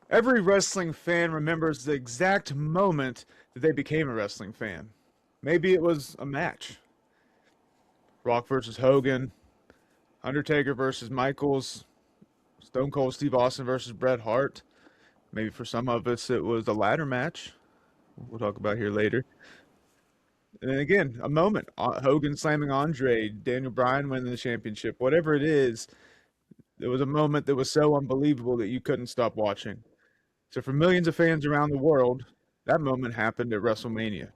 Every wrestling fan remembers the exact moment that they became a wrestling fan. Maybe it was a match. Rock versus Hogan, Undertaker versus Michaels, Stone Cold Steve Austin versus Bret Hart. Maybe for some of us it was a ladder match. We'll talk about here later. And then again, a moment. Hogan slamming Andre, Daniel Bryan winning the championship. Whatever it is, it was a moment that was so unbelievable that you couldn't stop watching. So for millions of fans around the world, that moment happened at WrestleMania,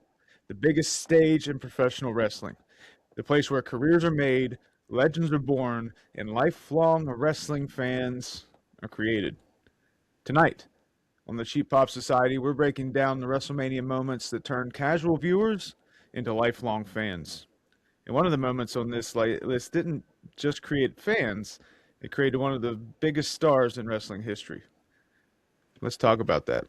the biggest stage in professional wrestling, the place where careers are made, legends are born, and lifelong wrestling fans are created. Tonight, on the Cheap Pop Society, we're breaking down the WrestleMania moments that turned casual viewers into lifelong fans. And one of the moments on this list didn't just create fans, it created one of the biggest stars in wrestling history. Let's talk about that.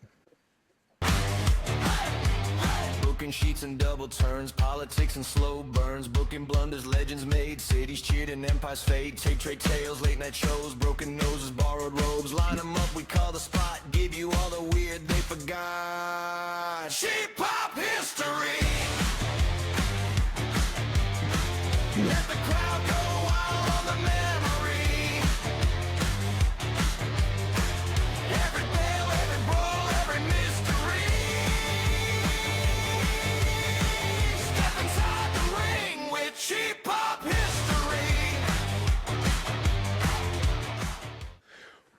Booking sheets and double turns, politics and slow burns, booking blunders, legends made, cities cheered and empires fade, tape trade tales, late night shows, broken noses, borrowed robes, line them up, we call the spot, give you all the weird they forgot. Cheap pop history. Let the crowd go wild on the memory. Every bell, every brawl, every mystery. Step inside the ring with cheap pop history.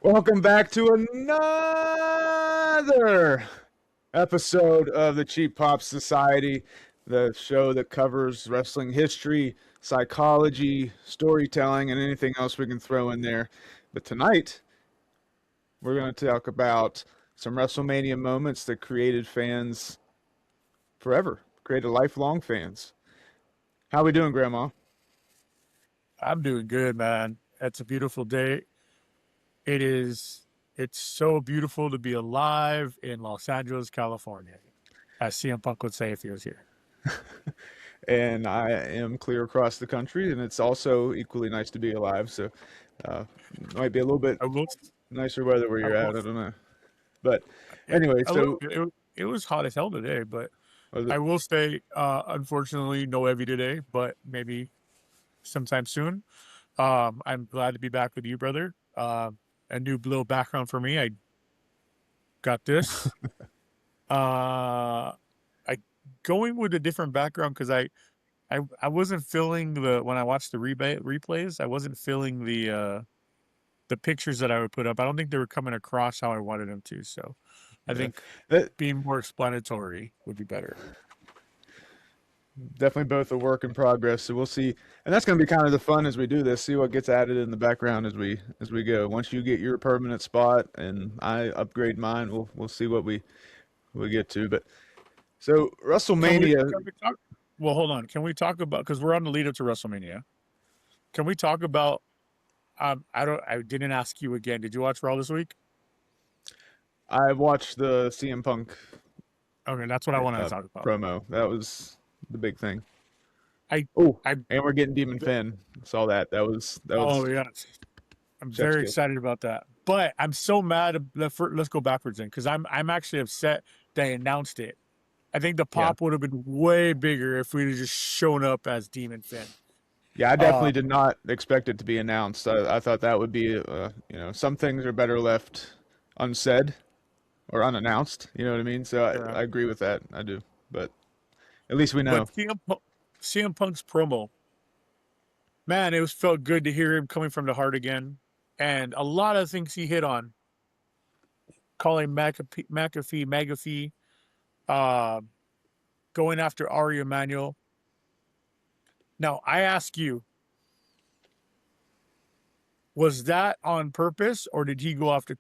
Welcome back to another episode of the Cheap Pop Society, the show that covers wrestling history, psychology, storytelling, and anything else we can throw in there. But tonight, we're going to talk about some WrestleMania moments that created fans forever, created lifelong fans. How we doing, Grandma? I'm doing good, man. It's a beautiful day. It's so beautiful to be alive in Los Angeles, California, as CM Punk would say if he was here. And I am clear across the country, and it's also equally nice to be alive. So, might be a little bit I will, nicer weather where I you're will, at. I don't know, but yeah, anyway, a little so bit. It was hot as hell today, but was it, I will say, unfortunately, no Evie today, but maybe sometime soon. I'm glad to be back with you, brother. A new little background for me. I got this. I going with a different background because I wasn't feeling when I watched the replays. I wasn't feeling the pictures that I would put up. I don't think they were coming across how I wanted them to. So I yeah, think that, being more explanatory would be better. definitely both a work in progress. So we'll see, and that's going to be kind of the fun as we do this. See what gets added in the background as we go. Once you get your permanent spot and I upgrade mine, we'll see what we get to. But so Can we, WrestleMania. can we talk? Well, hold on. Can we talk about, because we're on the lead up to WrestleMania? Can we talk about? I didn't ask you again. Did you watch Raw this week? I watched the CM Punk Okay, that's what I wanted to talk about. promo. That was the big thing. I Oh, I and we're getting Demon Finn. Saw that. That was yeah, I'm chef's very kiss. excited about that. But I'm so mad. Let's go backwards then, because I'm actually upset they announced it. I think the Yeah. pop would have been way bigger if we'd have just shown up as Demon Finn. Yeah, I Uh, definitely did not expect it to be announced. I thought that would be, some things are better left unsaid or unannounced. You know what I mean? So yeah. I agree with that. I do. But at least we But know. CM Punk's promo, man, it was felt good to hear him coming from the heart again, and a lot of things he hit on, calling McAfee, uh, going after Ari Emanuel. Now I ask you, was that on purpose, or did he go off the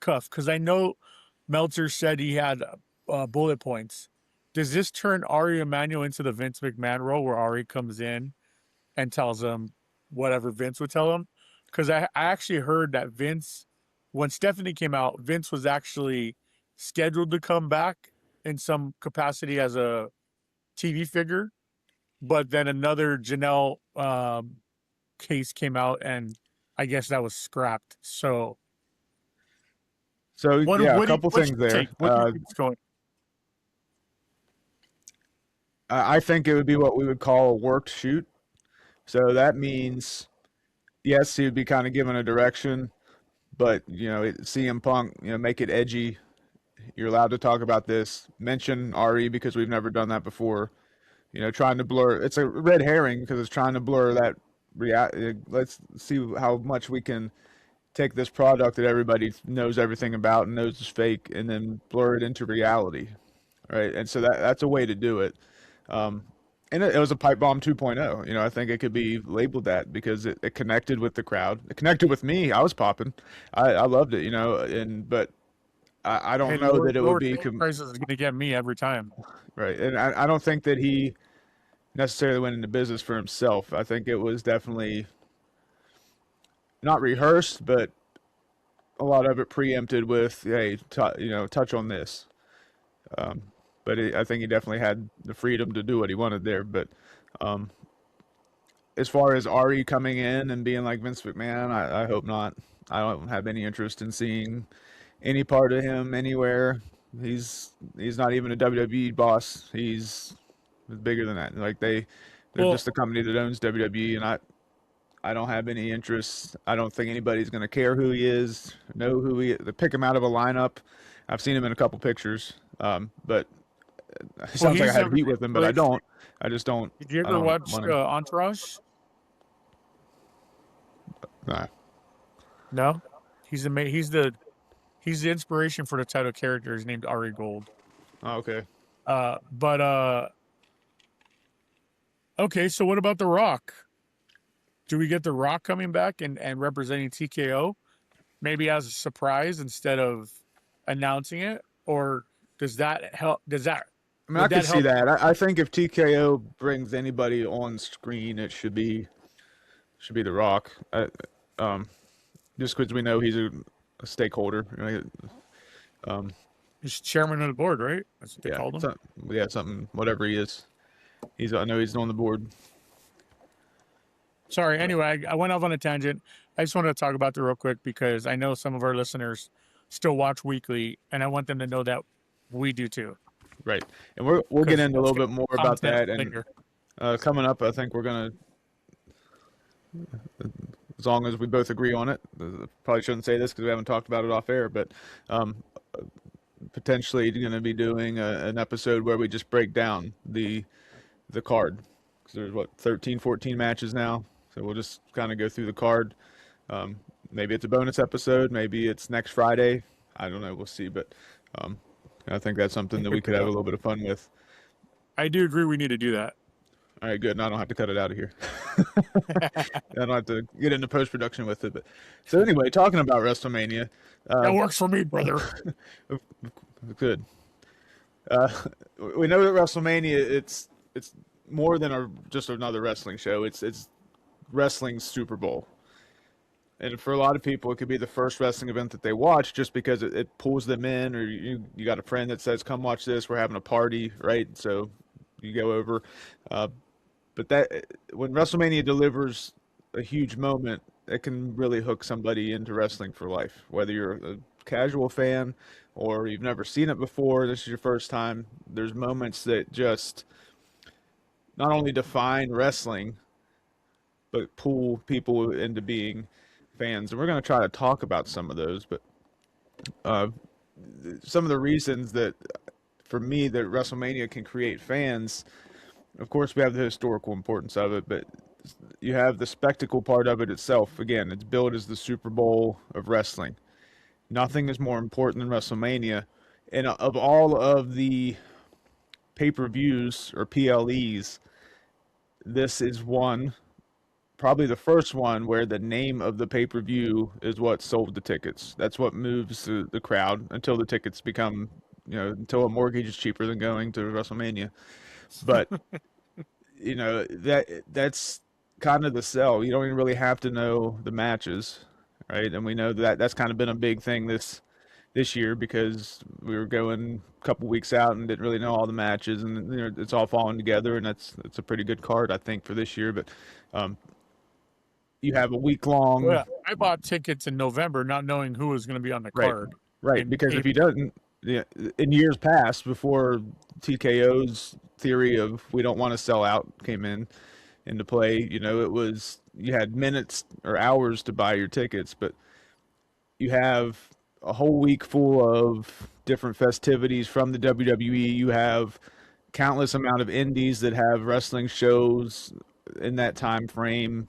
cuff? Because I know Meltzer said he had bullet points. Does this turn Ari Emanuel into the Vince McMahon role, where Ari comes in and tells him whatever Vince would tell him? Because I actually heard that Vince, when Stephanie came out, Vince was actually scheduled to come back in some capacity as a TV figure, but then another Janelle case came out, and I guess that was scrapped. So So yeah, a couple What's things your there. take? What do you think is going? I think it would be what we would call a worked shoot. So that means yes, he would be kind of given a direction, but CM Punk, make it edgy. You're allowed to talk about this. Mention RE because we've never done that before. Trying to blur. It's a red herring because it's trying to blur that let's see how much we can take this product that everybody knows everything about and knows is fake, and then blur it into reality, right? And so that's a way to do it. Um, and it was a pipe bomb 2.0. I think it could be labeled that because it connected with the crowd. It connected with me. I was popping. I loved it. But I Hey, don't know that it would lower be ticket prices is going to get me every time. right. And I don't think that he necessarily went into business for himself. I think it was definitely not rehearsed, but a lot of it preempted with, hey, touch on this. But I think he definitely had the freedom to do what he wanted there. But um, as far as Ari coming in and being like Vince McMahon, I hope not. I don't have any interest in seeing any part of him anywhere. He's not even a WWE boss. He's bigger than that. Like they're Well, just a company that owns WWE, and I don't have any interest. I don't think anybody's going to care who he is, know who he is. They pick him out of a lineup. I've seen him in a couple pictures, but it sounds like I have heat with him, but I don't. I just don't. Did you I ever don't watch want him. Entourage? Nah. No, he's the inspiration for the title character. He's named Ari Gold. Oh, okay. But okay. So what about The Rock? Do we get The Rock coming back and representing TKO, maybe as a surprise instead of announcing it, or does that help? Does that? I mean, I can see that. I think if TKO brings anybody on screen, it should be The Rock. Just because we know he's a stakeholder. Right? He's chairman of the board, right? That's what they called him. Something, whatever he is. I know he's on the board. Sorry. Anyway, I went off on a tangent. I just wanted to talk about that real quick because I know some of our listeners still watch weekly, and I want them to know that we do too. Right, and we'll get into a little bit more about that. Later. And coming up, I think we're gonna, as long as we both agree on it. Probably shouldn't say this because we haven't talked about it off air, but potentially going to be doing an episode where we just break down the card. Because there's 13, 14 matches now, so we'll just kind of go through the card. Maybe it's a bonus episode, maybe it's next Friday. I don't know, we'll see. But I think that's something that we could have a little bit of fun with. I do agree we need to do that. All right, good. And I don't have to cut it out of here. I don't have to get into post-production with it. But so anyway, talking about WrestleMania. That works for me, brother. Good. We know that WrestleMania, it's more than just another wrestling show. It's wrestling's Super Bowl. And for a lot of people, it could be the first wrestling event that they watch just because it pulls them in, or you got a friend that says, come watch this, we're having a party, right? So you go over. But that when WrestleMania delivers a huge moment, it can really hook somebody into wrestling for life. Whether you're a casual fan or you've never seen it before, this is your first time, there's moments that just not only define wrestling, but pull people into being fans. And we're going to try to talk about some of those, but some of the reasons that, for me, that WrestleMania can create fans, of course, we have the historical importance of it, but you have the spectacle part of it itself. Again, it's billed as the Super Bowl of wrestling. Nothing is more important than WrestleMania. And of all of the pay-per-views or PLEs, this is one, probably the first one, where the name of the pay-per-view is what sold the tickets. That's what moves the crowd until the tickets become, until a mortgage is cheaper than going to WrestleMania. But that's kind of the sell. You don't even really have to know the matches, right? And we know that's kind of been a big thing this year because we were going a couple weeks out and didn't really know all the matches, and it's all falling together, and that's a pretty good card, I think, for this year. But you have a week long. Well, I bought tickets in November, not knowing who was going to be on the card. Right, in because if he April. doesn't, yeah, in years past, before TKO's theory of we don't want to sell out came into play, it was you had minutes or hours to buy your tickets, but you have a whole week full of different festivities from the WWE. You have countless amount of indies that have wrestling shows in that time frame.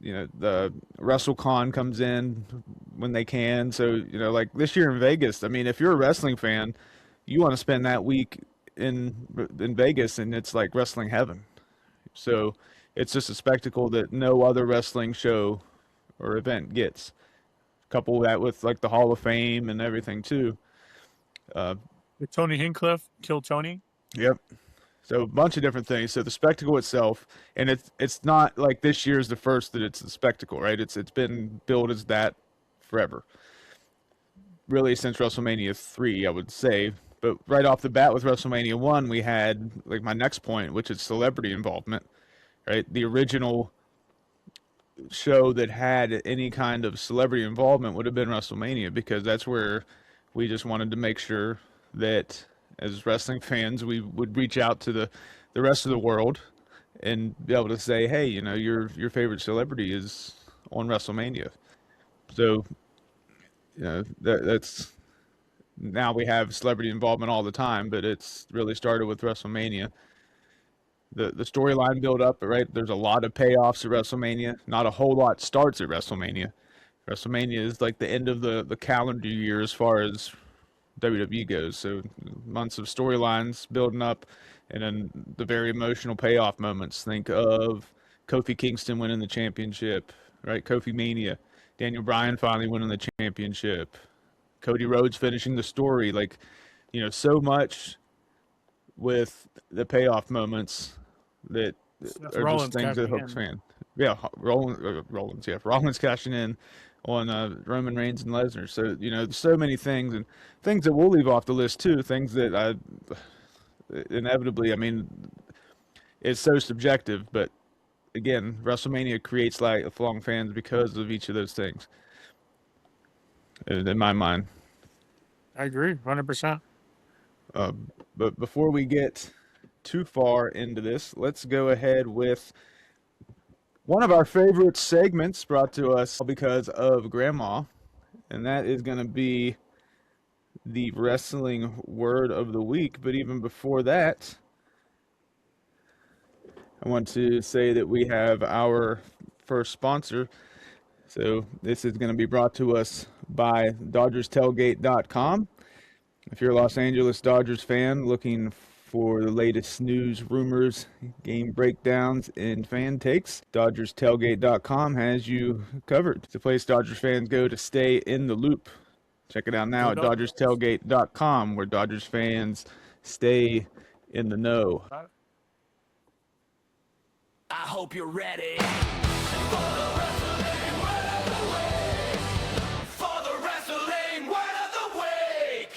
The WrestleCon comes in when they can. So, like this year in Vegas, I mean, if you're a wrestling fan, you want to spend that week in Vegas, and it's like wrestling heaven. So, it's just a spectacle that no other wrestling show or event gets. Couple that with like the Hall of Fame and everything too. With Tony Hinchcliffe, Kill Tony. Yep. So a bunch of different things. So the spectacle itself, and it's not like this year's the first that it's a spectacle, right? It's been billed as that forever. Really since WrestleMania 3, I would say. But right off the bat with WrestleMania 1, we had like my next point, which is celebrity involvement, right? The original show that had any kind of celebrity involvement would have been WrestleMania, because that's where we just wanted to make sure that as wrestling fans we would reach out to the rest of the world and be able to say, hey, your favorite celebrity is on WrestleMania. So that's now we have celebrity involvement all the time, but it's really started with WrestleMania. The storyline build up, right? There's a lot of payoffs at WrestleMania. Not a whole lot starts at WrestleMania. WrestleMania is like the end of the calendar year as far as WWE goes. So months of storylines building up, and then the very emotional payoff moments. Think of Kofi Kingston winning the championship, right? Kofi Mania. Daniel Bryan finally winning the championship. Cody Rhodes finishing the story. Like, so much with the payoff moments that Seth are just Rollins things that cashing hooks in. fan. Yeah, Rollins. Yeah, Rollins cashing in on Roman Reigns and Lesnar. So so many things, and things that we'll leave off the list too. Things that I inevitably, I mean, it's so subjective, but again, WrestleMania creates lifelong fans because of each of those things. In my mind. I agree, 100%. But before we get too far into this, let's go ahead with one of our favorite segments brought to us because of Grandma, and that is going to be the wrestling word of the week. But even before that, I want to say that we have our first sponsor. So this is going to be brought to us by DodgersTailgate.com. If you're a Los Angeles Dodgers fan looking for the latest news, rumors, game breakdowns, and fan takes, DodgersTailgate.com has you covered. It's the place Dodgers fans go to stay in the loop. Check it out now Go at Dodgers. DodgersTailgate.com, where Dodgers fans stay in the know. I hope you're ready for the wrestling word of the week. For the wrestling word of the week.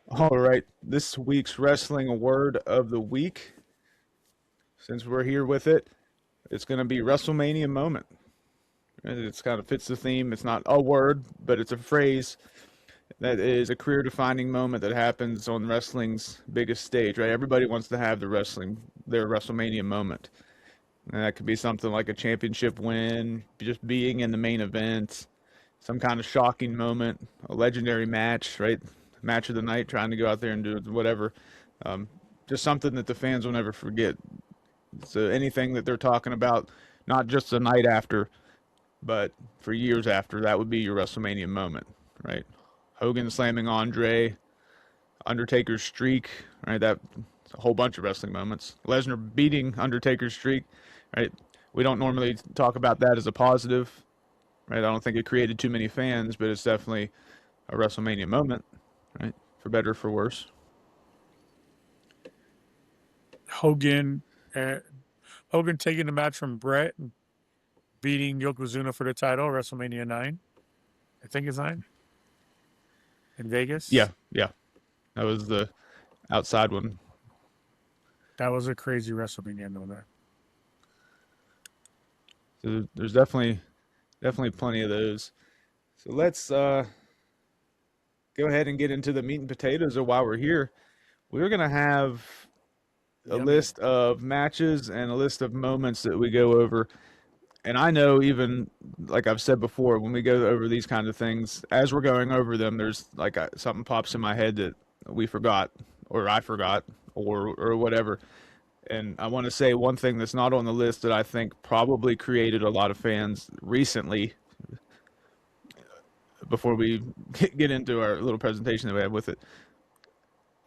All right, this week's wrestling word of the week, since we're here with it, it's going to be WrestleMania moment. It kind of fits the theme. It's not a word, but it's a phrase that is a career-defining moment that happens on wrestling's biggest stage, right? Everybody wants to have their WrestleMania moment. And that could be something like a championship win, just being in the main event, some kind of shocking moment, a legendary match, right? Match of the night, trying to go out there and do whatever. Just something that the fans will never forget. So anything that they're talking about, not just the night after, but for years after, that would be your WrestleMania moment, right? Hogan slamming Andre, Undertaker's streak, right? That's a whole bunch of wrestling moments. Lesnar beating Undertaker's streak, right? We don't normally talk about that as a positive, right? I don't think it created too many fans, but it's definitely a WrestleMania moment, right? For better or for worse. Hogan, Hogan taking the match from Bret, and beating Yokozuna for the title, WrestleMania 9. I think it's 9. In Vegas. Yeah. That was the outside one. That was a crazy WrestleMania though there. So there's definitely plenty of those. So let's go ahead and get into the meat and potatoes of why we're here. We're going to have a Yummy. list of matches and a list of moments that we go over. And I know, even like I've said before, when we go over these kind of things, as we're going over them, there's like something pops in my head that we forgot, or I forgot, or whatever. And I want to say one thing that's not on the list that I think probably created a lot of fans recently, before we get into our little presentation that we have with it.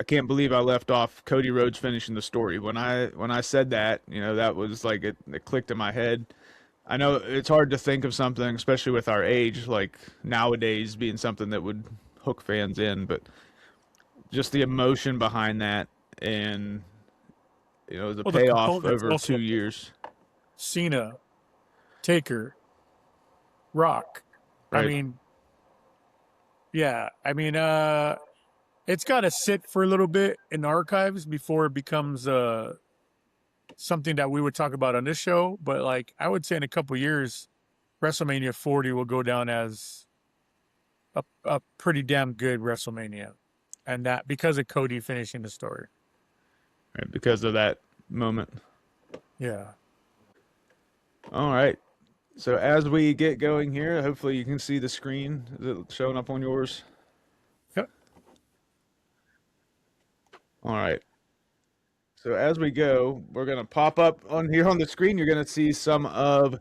I can't believe I left off Cody Rhodes finishing the story. When I said that, that was like it clicked in my head. I know it's hard to think of something, especially with our age, like nowadays being something that would hook fans in, but just the emotion behind that, and the Well, the payoff components over also 2 years. Cena, Taker, Rock. I Right. mean, yeah. I mean, it's got to sit for a little bit in the archives before it becomes something that we would talk about on this show. But like, I would say in a couple years, WrestleMania 40 will go down as a pretty damn good WrestleMania, and that because of Cody finishing the story. Right, because of that moment. Yeah. All right. So as we get going here, hopefully you can see the screen. Is it showing up on yours? Yep. All right. So as we go, we're going to pop up on here on the screen. You're going to see some of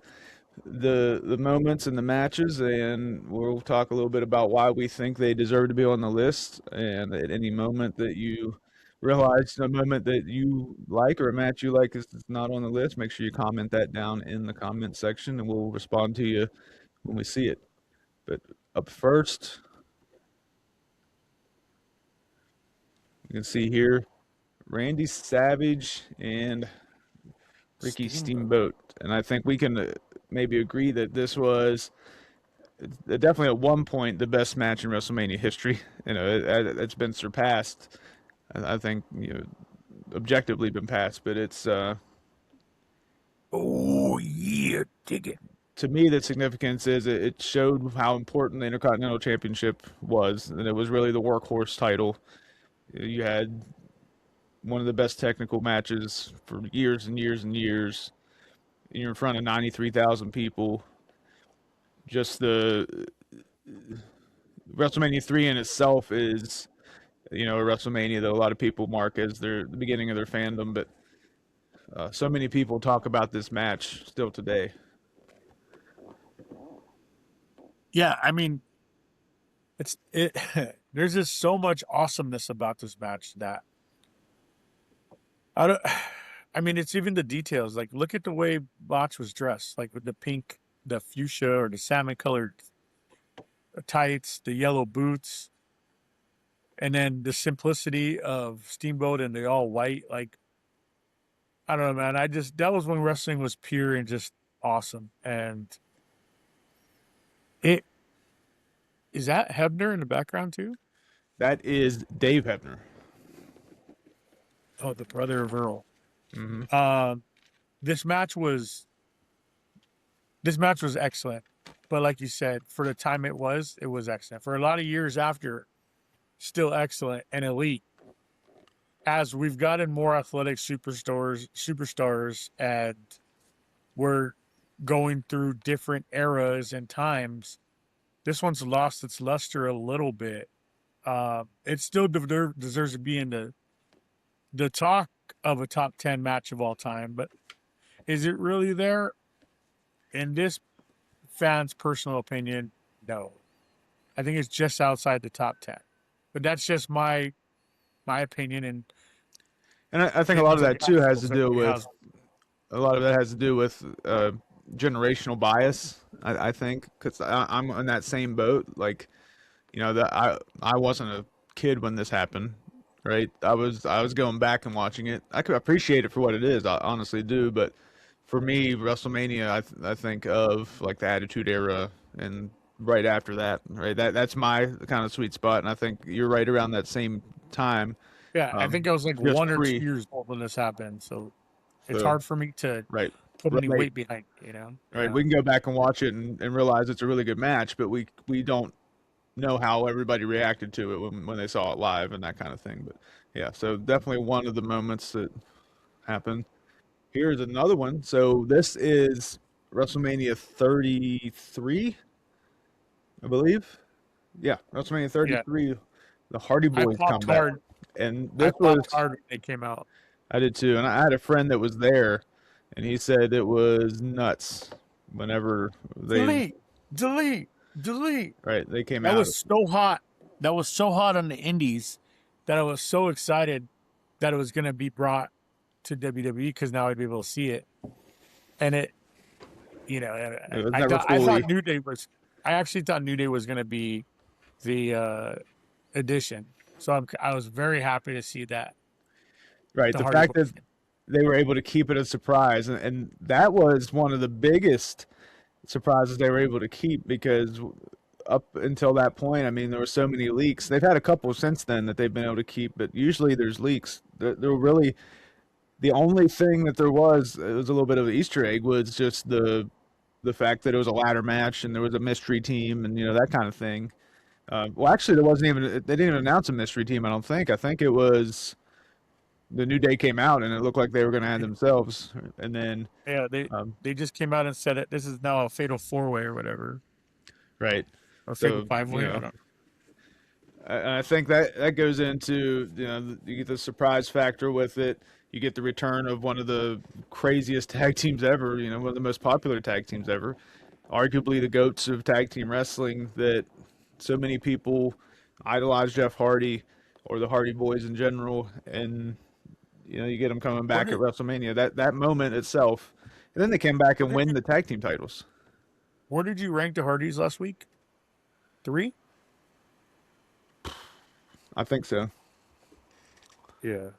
the moments and the matches, and we'll talk a little bit about why we think they deserve to be on the list. And at any moment that you realize a moment that you like or a match you like is not on the list, make sure you comment that down in the comment section, and we'll respond to you when we see it. But up first, you can see here Randy Savage and Ricky Steamboat. And I think we can maybe agree that this was definitely at one point the best match in WrestleMania history. It's been surpassed. I think, objectively been passed, but it's Oh yeah, dig it. to me, the significance is it showed how important the Intercontinental Championship was, and it was really the workhorse title. You had one of the best technical matches for years and years and years. You're in front of 93,000 people. Just the WrestleMania 3 in itself is, a WrestleMania that a lot of people mark as the beginning of their fandom, but so many people talk about this match still today. Yeah, I mean, it. There's just so much awesomeness about this match that I don't. I mean, it's even the details. Like, look at the way Botch was dressed, like with the pink, the fuchsia or the salmon colored tights, the yellow boots, and then the simplicity of Steamboat and the all white. Like, I don't know, man. That was when wrestling was pure and just awesome. And is that Hebner in the background too? That is Dave Hebner. Oh, the brother of Earl. Mm-hmm. This match was excellent, but like you said, for the time it was excellent. For a lot of years after, still excellent and elite. As we've gotten more athletic superstars, and we're going through different eras and times, this one's lost its luster a little bit. It still deserves to be in the talk of a top 10 match of all time, but is it really there? In this fan's personal opinion, no. I think it's just outside the top 10, but that's just my opinion. And I think a lot of that too has to do with generational bias. I think, because I'm in that same boat. Like, that I wasn't a kid when this happened, right? I was going back and watching it. I could appreciate it for what it is. I honestly do, but for me, WrestleMania, I think of like the Attitude Era and right after that, right? That's my kind of sweet spot, and I think you're right around that same time. yeah, I think I was like just 1 or 2 pre- years old when this happened, so it's So, hard for me to right. put any Right. weight behind, Right, Yeah. we can go back and watch it and realize it's a really good match, but we don't know how everybody reacted to it when they saw it live and that kind of thing. But yeah, so definitely one of the moments that happened. Here's another one. So this is WrestleMania 33, I believe. Yeah, WrestleMania Yeah, 33. The Hardy I Boys come popped back, hard. and I this popped was hard when they came out. I did too, and I had a friend that was there, and he said it was nuts whenever they Delete, delete, delete. right they came That out. was so hot. That was so hot on the indies that I was so excited that it was going to be brought to WWE because now I'd be able to see it. And it, you know, It was never I fully thought New Day was. I actually thought New Day was going to be the addition. So I was very happy to see that right. the The Hardy fact that Boys. they were able to keep it a surprise, and that was one of the biggest surprises they were able to keep because up until that point, I mean, there were so many leaks. They've had a couple since then that they've been able to keep, but usually there's leaks. There were really the only thing that there was, it was a little bit of an Easter egg, was just the fact that it was a ladder match and there was a mystery team and that kind of thing. Well, actually, there wasn't even. They didn't even announce a mystery team. I don't think. I think it was the New Day came out and it looked like they were going to add themselves, and then Yeah, um, they just came out and said it. This is now a fatal 4-way or whatever, right. or fatal So 5-way. I don't. I think that goes into you get the surprise factor with it. You get the return of one of the craziest tag teams ever. One of the most popular tag teams ever, arguably the goats of tag team wrestling. That so many people idolize Jeff Hardy or the Hardy Boys in general, and you get them coming Where back at did WrestleMania. That moment itself, and then they came back where and did win you the tag team titles. where did you rank the Hardys last week? 3? I think so. Yeah.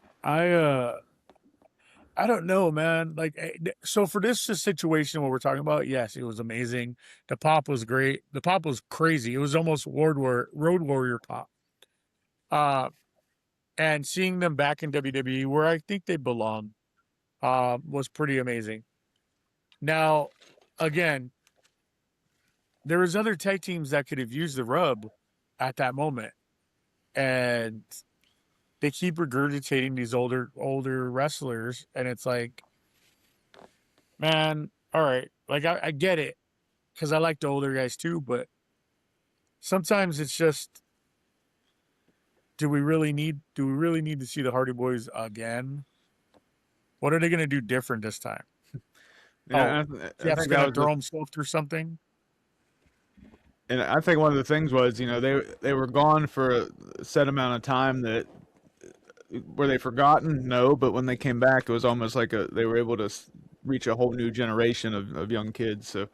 I don't know, man. Like, so for this situation, what we're talking about, yes, it was amazing. The pop was great. The pop was crazy. It was almost Road Warrior pop. Uh, and seeing them back in WWE, where I think they belong, was pretty amazing. Now, again, there was other tag teams that could have used the rub at that moment, and they keep regurgitating these older wrestlers, and it's like, man, all right, like I get it because I like the older guys too, but sometimes it's just, do we really need to see the Hardy Boys again? What are they going to do different this time? Oh, Yeah, I Jeff's think going that to was the throw himself through something. And I think one of the things was, they were gone for a set amount of time. That were they forgotten? No, but when they came back, it was almost like they were able to reach a whole new generation of young kids. So,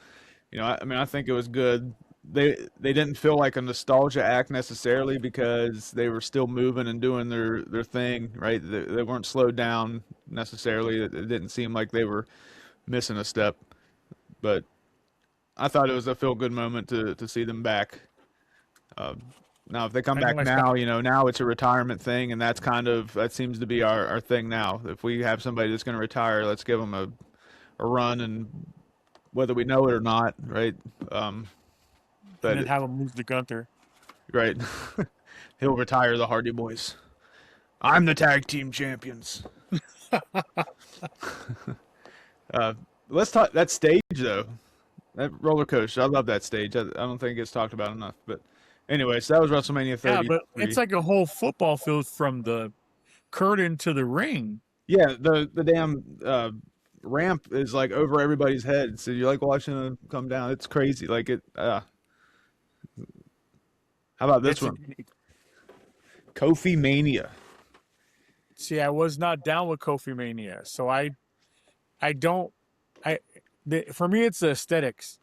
I mean, I think it was good. They didn't feel like a nostalgia act necessarily because they were still moving and doing their thing, right? They weren't slowed down necessarily. It didn't seem like they were missing a step, but I thought it was a feel good moment to see them back. Now, if they come I know back I now, stopped. now it's a retirement thing, and that seems to be our thing now. If we have somebody that's going to retire, let's give them a run, and whether we know it or not, right? Um, And but then have him lose to Gunther. right, he'll retire the Hardy Boys. I'm the tag team champions. Let's talk that stage though. That roller coaster, I love that stage. I don't think it's talked about enough. But anyway, so that was WrestleMania Yeah, but it's 33. like a whole football field from the curtain to the ring. Yeah, the damn ramp is like over everybody's head, so you're like watching them come down. It's crazy. Like it. How about this It's one? Kofi Mania. See, I was not down with Kofi Mania, so I don't I for me it's the aesthetics,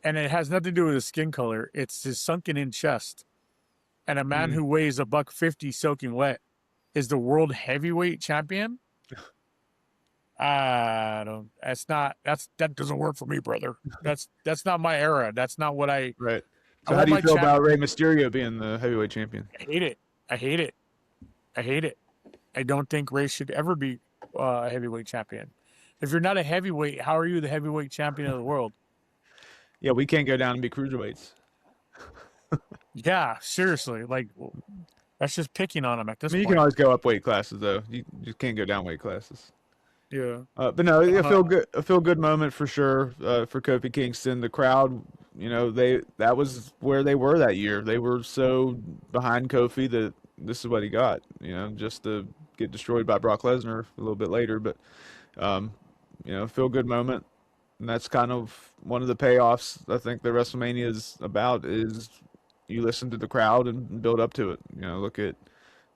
and it has nothing to do with his skin color. It's his sunken in chest, and a man Mm, who weighs a buck 50 soaking wet is the world heavyweight champion. I don't. That doesn't work for me, brother. That's not my era. That's not what I. right. I So how want do you my feel about Rey champion. Mysterio being the heavyweight champion? I hate it. I hate it. I hate it. I don't think Ray should ever be a heavyweight champion. If you're not a heavyweight, how are you the heavyweight champion of the world? Yeah, we can't go down and be cruiserweights. Yeah, seriously. Like, that's just picking on him at I this mean, you can point. always go up weight classes though. You just can't go down weight classes. Yeah. But no, Uh, a feel good moment for sure for Kofi Kingston. The crowd, that was where they were that year. They were so behind Kofi that this is what he got. Just to get destroyed by Brock Lesnar a little bit later. But um, feel good moment, and that's kind of one of the payoffs. I think that WrestleMania is about is you listen to the crowd and build up to it. Look at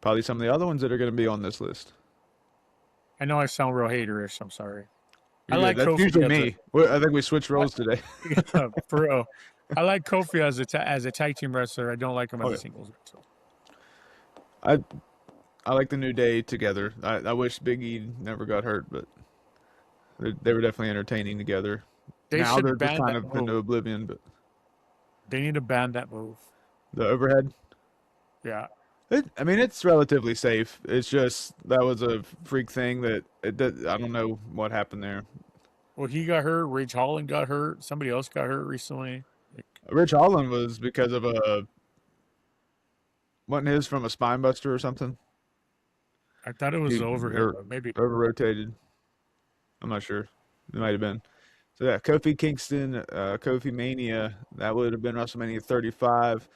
probably some of the other ones that are going to be on this list. I know I sound real haterish. I'm sorry. I You're good. like That's Kofi usually as a me. I think we switched roles today. for real. I like Kofi as a tag team wrestler. I don't like him as Oh, a yeah. singles wrestler. I I like the New Day together. I wish Big E never got hurt, but they were definitely entertaining together. They Now they're should just ban kind that of into move. oblivion, but They need to ban that move. the overhead, Yeah. I mean, it's relatively safe. It's just that was a freak thing that I don't know what happened there. Well, he got hurt. Rage Holland got hurt. Somebody else got hurt recently. Like, Rich Holland was because of wasn't his from a spine buster or something? I thought it was He overhead, but maybe. over rotated. I'm not sure. It might have been. So yeah, Kofi Kingston, Kofi Mania. That would have been WrestleMania 35.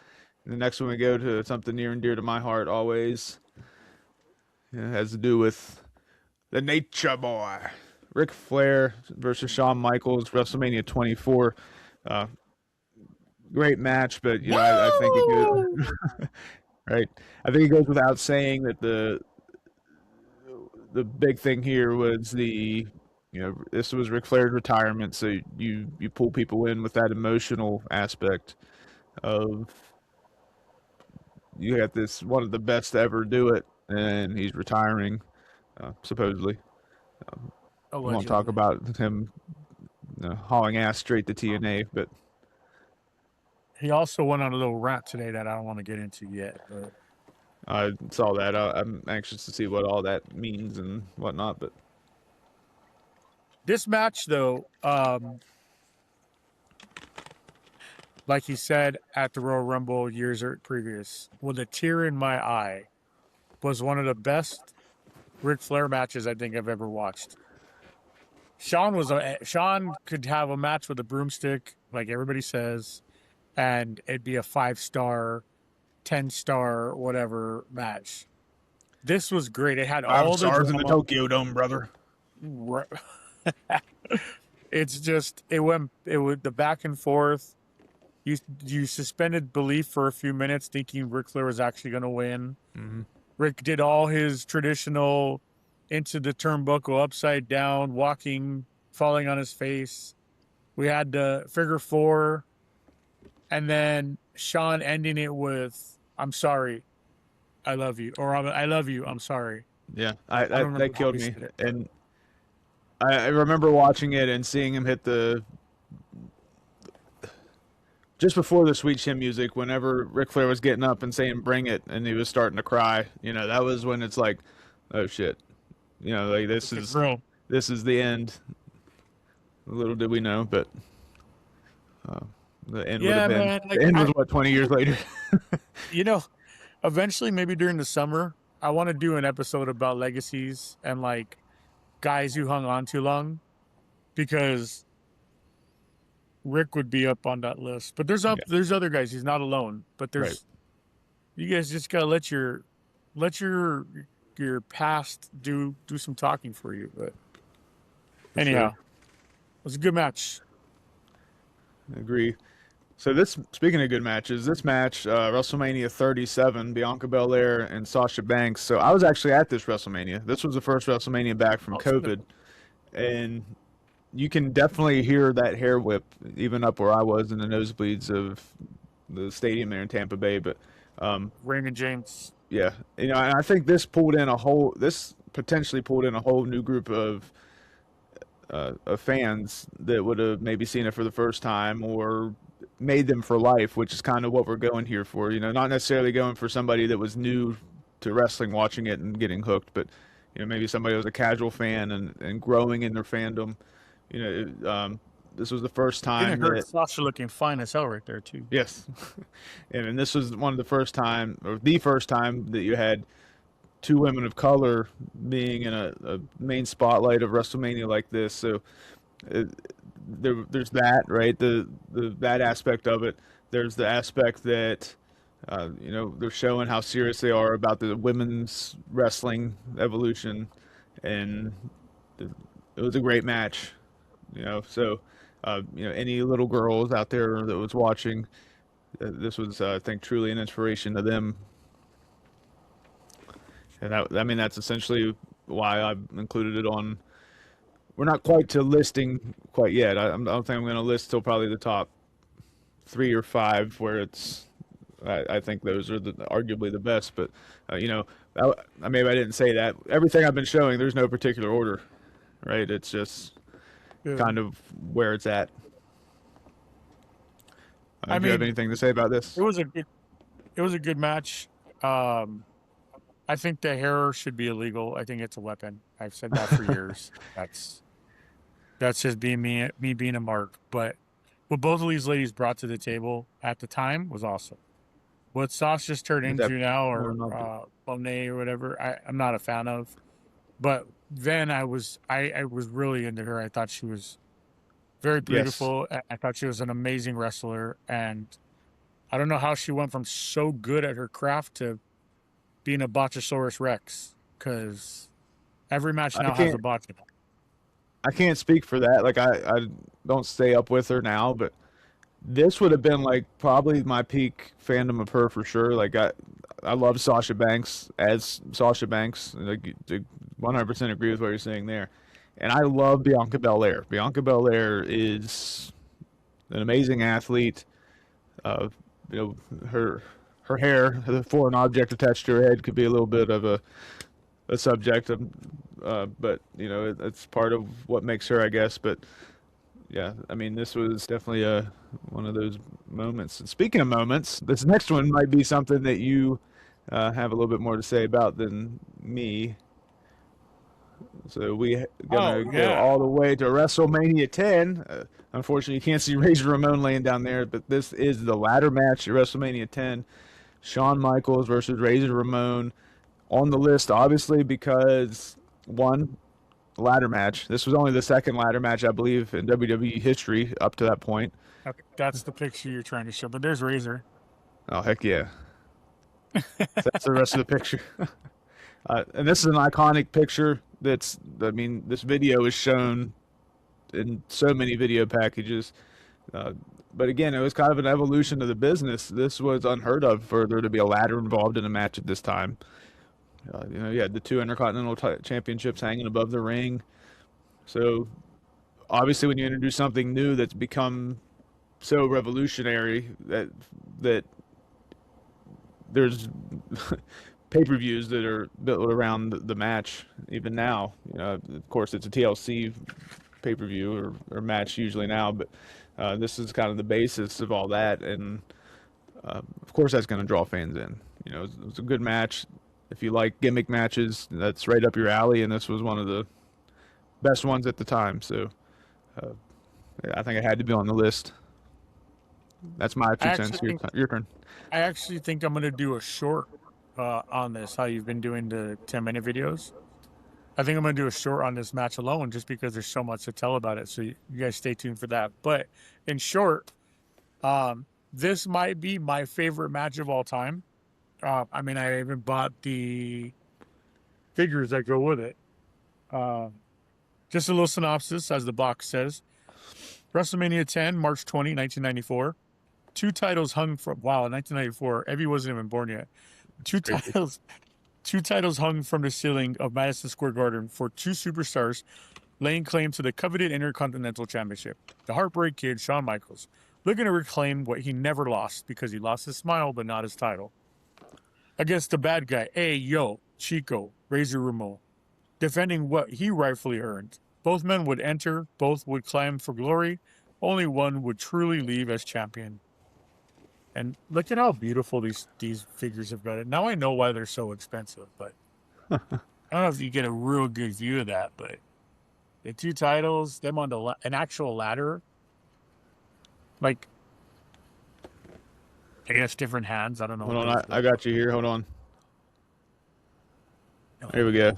And the next one we go to something near and dear to my heart always. It has to do with the Nature Boy, Ric Flair versus Shawn Michaels, WrestleMania 24. Uh, Great match, but I think it goes right. I think it goes without saying that the big thing here was this was Ric Flair's retirement, so you pull people in with that emotional aspect of you got this one of the best to ever do it, and he's retiring, supposedly. We won't talk Allegedly. about him hauling ass straight to TNA, but He also went on a little rant today that I don't want to get into yet. But I saw that. I'm anxious to see what all that means and whatnot, but this match, though, like he said at the Royal Rumble years previous, with a tear in my eye, was one of the best Ric Flair matches I think I've ever watched. Sean could have a match with a broomstick, like everybody says, and it'd be a 5-star, 10-star, whatever match. This was great. It had all the stars in the drama. Tokyo Dome, brother. It's just it went the back and forth. You suspended belief for a few minutes, thinking Ric Flair was actually going to win. Mm-hmm. Rick did all his traditional into the turnbuckle upside down, walking, falling on his face. We had the figure 4, and then Sean ending it with "I'm sorry, I love you," or "I love you, I'm sorry." Yeah, I don't remember that how killed he me, said it. and I remember watching it and seeing him hit the just before the Sweet Chin music. Whenever Ric Flair was getting up and saying "Bring it," and he was starting to cry, that was when it's like, oh shit, like this is Bro, the end. Little did we know, but the end would yeah, have been. man. The end was what 20 years later. You know, eventually, maybe during the summer, I want to do an episode about legacies and like guys who hung on too long, because Rick would be up on that list. But there's other guys. He's not alone. But Right. You guys just gotta let your past do some talking for you. But anyhow, Sure. it was a good match. I agree. So speaking of good matches, this match, WrestleMania 37, Bianca Belair and Sasha Banks. So I was actually at this WrestleMania. This was the first WrestleMania back from COVID, and you can definitely hear that hair whip even up where I was in the nosebleeds of the stadium there in Tampa Bay. But Raymond James. yeah, and I think this potentially pulled in a whole new group of fans that would have maybe seen it for the first time or made them for life, which is kind of what we're going here for. Not necessarily going for somebody that was new to wrestling, watching it and getting hooked, but maybe somebody who was a casual fan and growing in their fandom. this was the first time Didn't hurt that Sasha looking fine as hell right there too. yes, and this was one of the first time, or the first time that you had two women of color being in a main spotlight of WrestleMania like this. So uh, there's that, right? The that aspect of it. There's the aspect that they're showing how serious they are about the women's wrestling evolution, and it was a great match. So any little girls out there that was watching, this was I think truly an inspiration to them. And that's essentially why I've included it on. We're not quite to listing quite yet. I don't think I'm going to list till probably the top 3 or 5, where it's. I think those are arguably the best. But maybe I didn't say that. Everything I've been showing, there's no particular order, right? It's just kind of where it's at. Do you have anything to say about this? It was a good match. I think the hair should be illegal. I think it's a weapon. I've said that for years. That's just being me being a mark. But what both of these ladies brought to the table at the time was awesome. What Sasha's turned into now, or Monet or whatever, I'm not a fan of. But then I was really into her. I thought she was very beautiful. Yes. I thought she was an amazing wrestler, and I don't know how she went from so good at her craft to being a Botchosaurus Rex, because every match now has a botch. I can't speak for that. Like I don't stay up with her now, but this would have been like probably my peak fandom of her for sure. Like I love Sasha Banks as Sasha Banks. Like 100% agree with what you're saying there. And I love Bianca Belair. Bianca Belair is an amazing athlete. Her hair, the foreign object attached to her head, could be a little bit of a subject, but it's part of what makes her, I guess. But yeah, I mean, this was definitely one of those moments. And speaking of moments, this next one might be something that you have a little bit more to say about than me. So we gonna go all the way to WrestleMania 10. Unfortunately, you can't see Razor Ramon laying down there, but this is the ladder match at WrestleMania 10. Shawn Michaels versus Razor Ramon on the list, obviously, because one, ladder match. This was only the second ladder match, I believe, in WWE history up to that point. Okay, that's the picture you're trying to show, but there's Razor. Oh, heck yeah. That's the rest of the picture. And this is an iconic picture. This video is shown in so many video packages. But again, it was kind of an evolution of the business. This was unheard of for there to be a ladder involved in a match at this time. You had the 2 Intercontinental Championships hanging above the ring. So obviously when you introduce something new that's become so revolutionary that there's pay-per-views that are built around the match even now. Of course it's a TLC pay-per-view or match usually now, but this is kind of the basis of all that, and of course that's going to draw fans in. It's a good match. If you like gimmick matches, that's right up your alley, and this was one of the best ones at the time. So I think it had to be on the list. That's my 2 cents. Your turn. I actually think I'm going to do a short on this, how you've been doing the 10-minute videos. I think I'm going to do a short on this match alone just because there's so much to tell about it. So you guys stay tuned for that. But in short, this might be my favorite match of all time. I even bought the figures that go with it. Just a little synopsis, as the box says. WrestleMania 10, March 20, 1994. 2 titles hung from... Wow, 1994. Evie wasn't even born yet. 2 titles hung from the ceiling of Madison Square Garden for 2 superstars laying claim to the coveted Intercontinental Championship. The Heartbreak Kid, Shawn Michaels, looking to reclaim what he never lost because he lost his smile but not his title. Against the bad guy, Chico, Razor Ramon, defending what he rightfully earned. Both men would enter, both would climb for glory. Only one would truly leave as champion. And look at how beautiful these figures have got it. Now I know why they're so expensive, but I don't know if you get a real good view of that. But the 2 titles, them on an actual ladder, Like, I guess different hands. I don't know. Hold on, I got you here. Hold on. Here we go.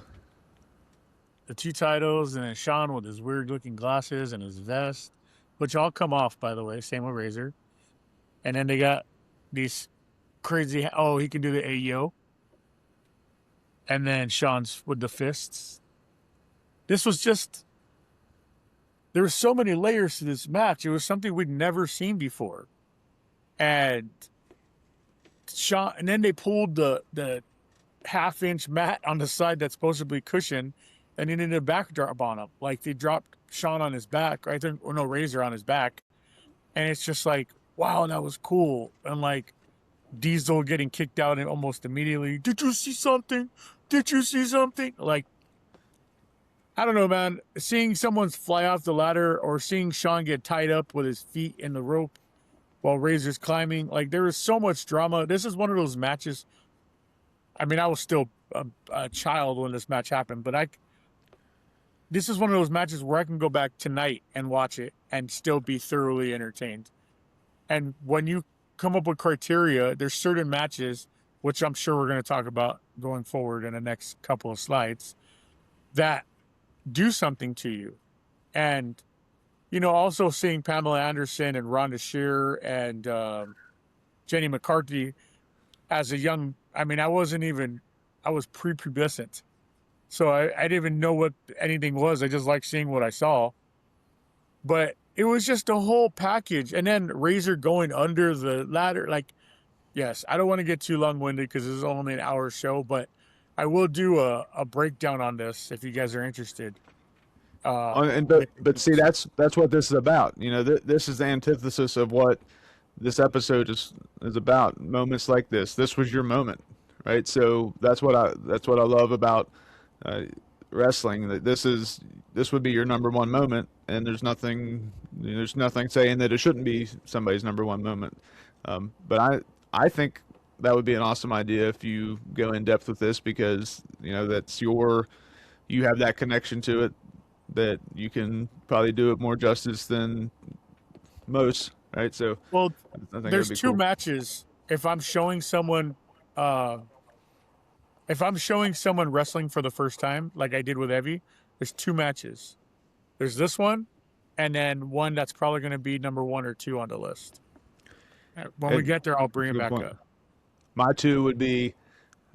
The 2 titles, and then Sean with his weird looking glasses and his vest, which all come off, by the way. Same with Razor. And then they got these crazy. Oh, he can do the AEO. And then Sean's with the fists. This was just. There were so many layers to this match. It was something we'd never seen before. And Sean, and then they pulled the 1/2-inch mat on the side that's supposedly cushioned, and he did a backdrop on him. Like, they dropped Sean on his back, right there, or no, Razor on his back. And it's just like, wow, that was cool. And like Diesel getting kicked out almost immediately. Did you see something? Did you see something? Like, I don't know, man. Seeing someone fly off the ladder or seeing Sean get tied up with his feet in the rope while Razor's climbing, like, there is so much drama. This is one of those matches. I mean, I was still a child when this match happened, but this is one of those matches where I can go back tonight and watch it and still be thoroughly entertained. And when you come up with criteria, there's certain matches, which I'm sure we're going to talk about going forward in the next couple of slides, that do something to you. And, you know, also seeing Pamela Anderson and Rhonda Shear and Jenny McCarthy as a young, I mean, I was prepubescent. So I didn't even know what anything was. I just liked seeing what I saw. But it was just a whole package. And then Razor going under the ladder. Like, yes, I don't want to get too long-winded because this is only an hour show, but I will do a breakdown on this if you guys are interested. But see, that's what this is about. You know, this is the antithesis of what this episode is about. Moments like this. This was your moment, right? So that's what I love about wrestling. That this would be your number one moment, and there's nothing saying that it shouldn't be somebody's number one moment. But I think that would be an awesome idea if you go in depth with this, because you know you have that connection to it that you can probably do it more justice than most, right? So, well, I think there's that'd be 2 cool. matches. If I'm showing someone wrestling for the first time, like I did with Evie, there's 2 matches. There's this one, and then one that's probably going to be number 1 or 2 on the list. When we get there, I'll bring it back up. My 2 would be,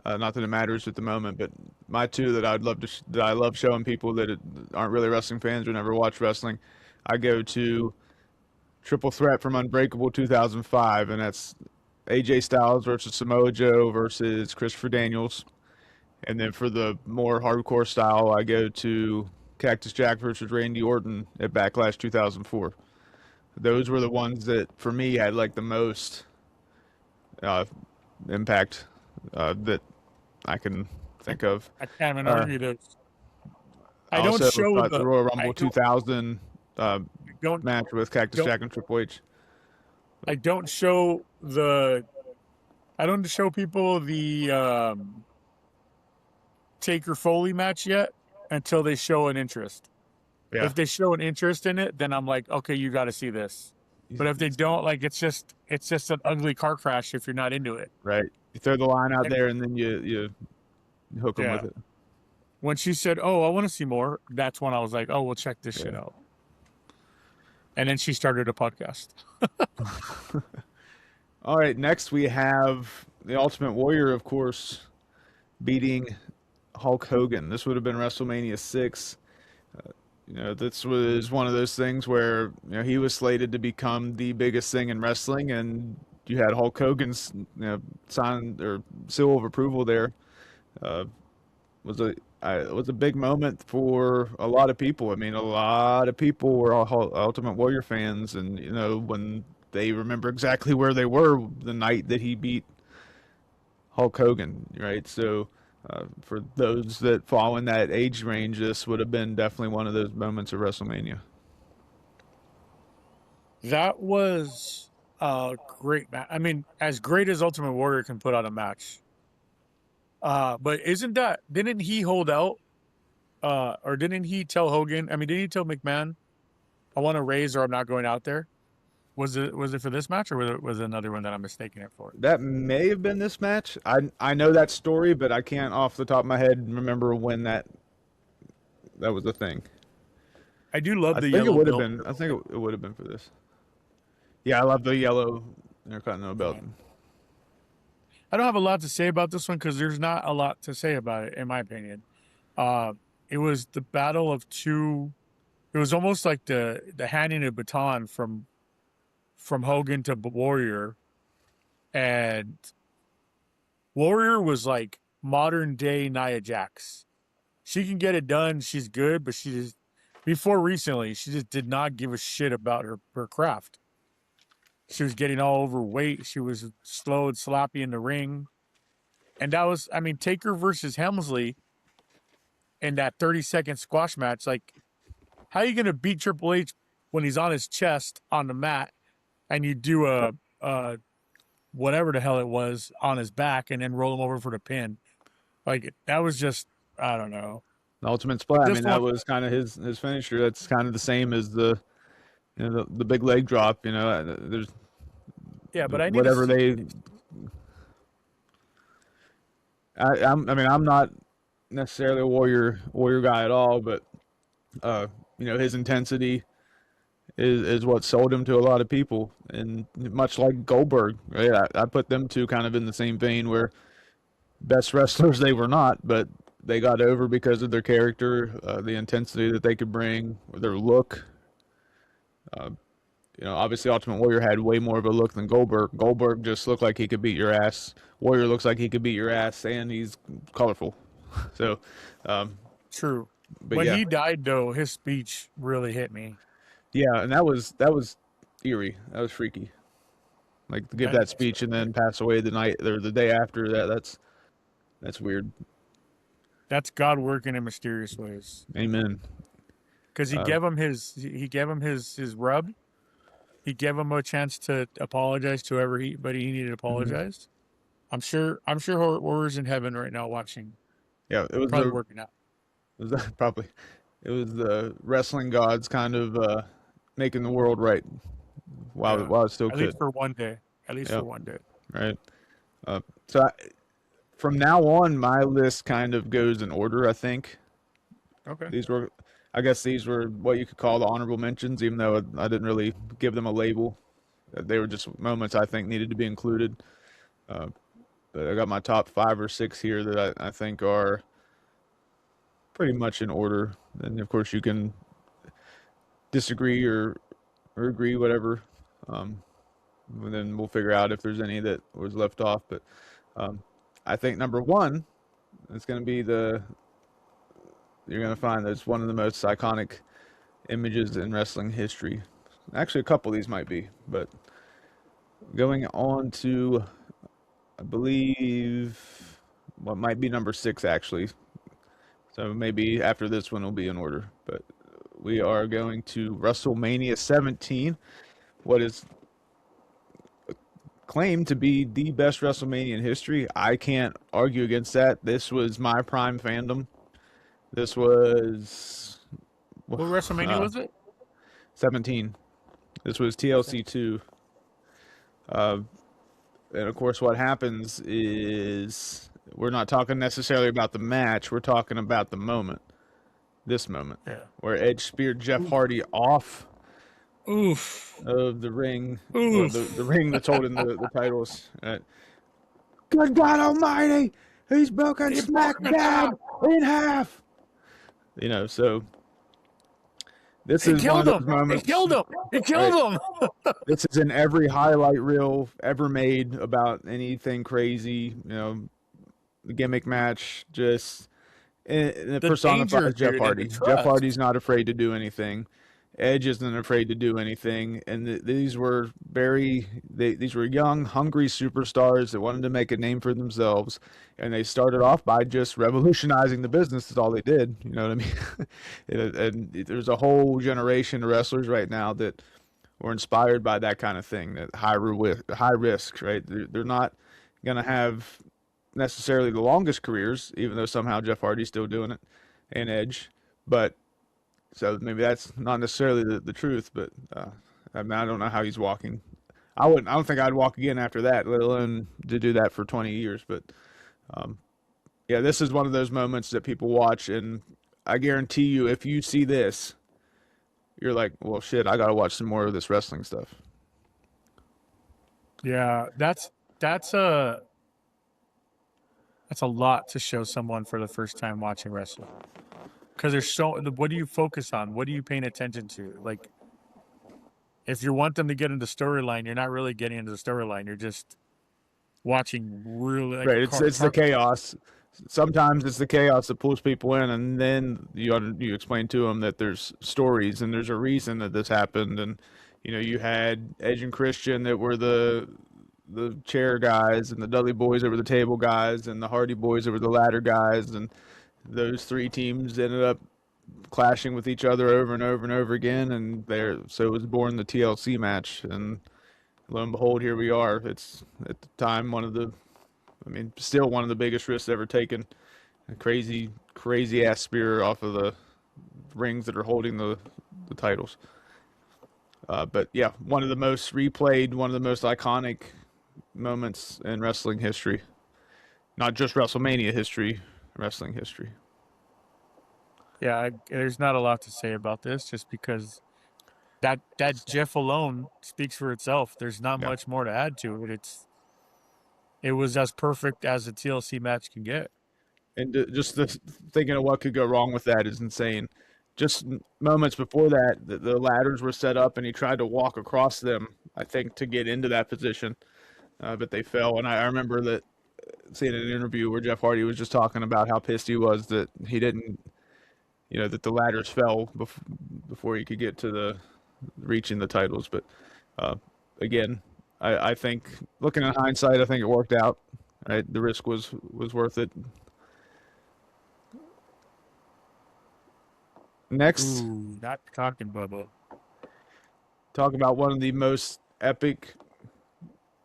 not that it matters at the moment, but my 2 that I love showing people that aren't really wrestling fans or never watch wrestling. I go to Triple Threat from Unbreakable 2005, and that's AJ Styles versus Samoa Joe versus Christopher Daniels. And then for the more hardcore style, I go to Cactus Jack versus Randy Orton at Backlash 2004. Those were the ones that, for me, had like the most impact that I can think of. I can't even argue those. I also don't show the Royal Rumble 2000 match with Cactus Jack and Triple H. I don't show people the Taker Foley match yet until they show an interest. Yeah. If they show an interest in it, then I'm like, okay, you got to see this. But if they don't, like, it's just an ugly car crash if you're not into it. Right. You throw the line out there and then you hook them with it. When she said, "Oh, I want to see more," that's when I was like, "Oh, we'll check this shit out." And then she started a podcast. All right, next we have the Ultimate Warrior, of course, beating Hulk Hogan. This would have been WrestleMania 6. You know, this was one of those things where, you know, he was slated to become the biggest thing in wrestling, and you had Hulk Hogan's, you know, sign or seal of approval there. Was a big moment for a lot of people. I mean, a lot of people were Ultimate Warrior fans, and you know, when they remember exactly where they were the night that he beat Hulk Hogan, right? So for those that fall in that age range, this would have been definitely one of those moments of WrestleMania. That was a great match. I mean, as great as Ultimate Warrior can put on a match. But didn't he hold out? Or didn't he tell Hogan? I mean, didn't he tell McMahon, "I want to raise or I'm not going out there"? Was it for this match, or was it another one that I'm mistaking it for? That may have been this match. I know that story, but I can't off the top of my head remember when that was a thing. I do love I the think it yellow would have belt. been. I think it would have been for this. Yeah, I love the yellow Intercontinental belt. I don't have a lot to say about this one because there's not a lot to say about it, in my opinion. It was the battle of two. It was almost like the handing a baton from Hogan to Warrior, and Warrior was like modern day Nia Jax. She can get it done. She's good, but she just before recently she just did not give a shit about her craft. She was getting all overweight. She was slow and sloppy in the ring. And that was, I mean, Taker versus Helmsley in that 30-second squash match. Like, how are you going to beat Triple H when he's on his chest on the mat and you do a whatever the hell it was on his back and then roll him over for the pin? Like, that was just, I don't know. The Ultimate Splat. I This mean, that one- was kind of his finisher. That's kind of the same as the the big leg drop. There's Yeah, but I need whatever to see, they. I mean, I'm not necessarily a warrior guy at all, but his intensity is what sold him to a lot of people, and much like Goldberg, right? I put them two kind of in the same vein where best wrestlers they were not, but they got over because of their character, the intensity that they could bring, their look. Obviously Ultimate Warrior had way more of a look than Goldberg. Goldberg just looked like he could beat your ass. Warrior looks like he could beat your ass, and he's colorful. So, true. but When yeah, he died, though, his speech really hit me. yeah, and that was eerie. That was freaky. Like to give that speech and then pass away the night or the day after that. That's weird. That's God working in mysterious ways. Amen. Because he gave him his rub. He gave him a chance to apologize to everybody he needed to apologize. I'm sure Warriors in heaven right now watching. Yeah, it was Probably working out. It was probably it was the wrestling gods kind of making the world right while it still At could. least for one day. At least Yep. for one day. Right. From now on, my list kind of goes in order. I think Okay. these were what you could call the honorable mentions, even though I didn't really give them a label. They were just moments I think needed to be included. But I got my top 5 or 6 here that I think are pretty much in order. And of course, you can disagree or agree, whatever. And then we'll figure out if there's any that was left off. But I think number 1 is going to be you're going to find that it's one of the most iconic images in wrestling history. Actually, a couple of these might be, but going on to, I believe, what might be number 6 actually. So maybe after this one will be in order. But we are going to WrestleMania 17, what is claimed to be the best WrestleMania in history. I can't argue against that. This was my prime fandom. This was What WrestleMania was it? 17. This was TLC 2. And of course, what happens is we're not talking necessarily about the match. We're talking about the moment. This moment. Yeah. Where Edge speared Jeff Hardy off Oof. of the ring. Oof. The ring that's holding the titles. Good God Almighty! He's broken SmackDown in half! So this is one of those moments. He killed him. He killed him. This is in every highlight reel ever made about anything crazy. The gimmick match just it personifies Jeff Hardy. Jeff Hardy's not afraid to do anything. Edge isn't afraid to do anything, and these were these were young, hungry superstars that wanted to make a name for themselves, and they started off by just revolutionizing the business. That's all they did. You know what I mean? And there's a whole generation of wrestlers right now that were inspired by that kind of thing. That high risk, right? They're not gonna have necessarily the longest careers, even though somehow Jeff Hardy's still doing it, and Edge, but. So maybe that's not necessarily the truth, but I mean, I don't know how he's walking. I wouldn't. I don't think I'd walk again after that, let alone to do that for 20 years. But yeah, this is one of those moments that people watch, and I guarantee you, if you see this, you're like, well, shit, I gotta watch some more of this wrestling stuff. Yeah, that's a that's a lot to show someone for the first time watching wrestling. Because there's what do you focus on? What are you paying attention to? Like, if you want them to get into storyline, you're not really getting into the storyline. You're just watching really like Right? It's the chaos. Sometimes it's the chaos that pulls people in, and then you explain to them that there's stories and there's a reason that this happened, and you had Edge and Christian that were the chair guys, and the Dudley Boys that were the table guys, and the Hardy Boys that were the ladder guys, and those three teams ended up clashing with each other over and over and over again, and so it was born the TLC match, and lo and behold, here we are. It's at the time still one of the biggest risks ever taken. A crazy, crazy ass spear off of the rings that are holding the titles. But yeah, one of the most replayed, one of the most iconic moments in wrestling history. Not just WrestleMania history, wrestling history. Yeah, there's not a lot to say about this, just because that GIF alone speaks for itself. There's not much more to add to it. It was as perfect as a TLC match can get. And just thinking of what could go wrong with that is insane. Just moments before that, the ladders were set up, and he tried to walk across them, I think, to get into that position, but they fell. And I remember that seeing an interview where Jeff Hardy was just talking about how pissed he was that he didn't, that the ladders fell before he could get to reaching the titles. But again, I think, looking in hindsight, I think it worked out. Right, the risk was worth it. Next, not talking Bubba. Talk about one of the most epic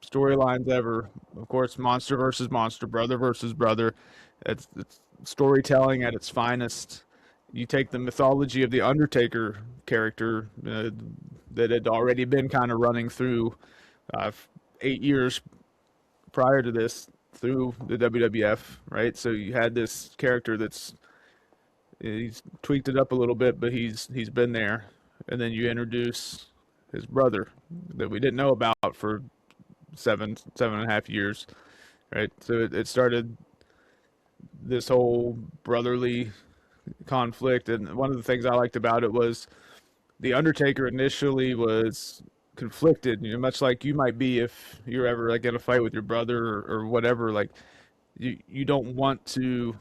storylines ever. Of course, monster versus monster, brother versus brother. It's storytelling at its finest. You take the mythology of the Undertaker character that had already been kind of running through 8 years prior to this through the WWF, right? So you had this character he's tweaked it up a little bit, but he's been there. And then you introduce his brother that we didn't know about for seven and a half years, right? So it started this whole brotherly conflict. And one of the things I liked about it was the Undertaker initially was conflicted, much like you might be if you're ever like in a fight with your brother or whatever. Like you don't want to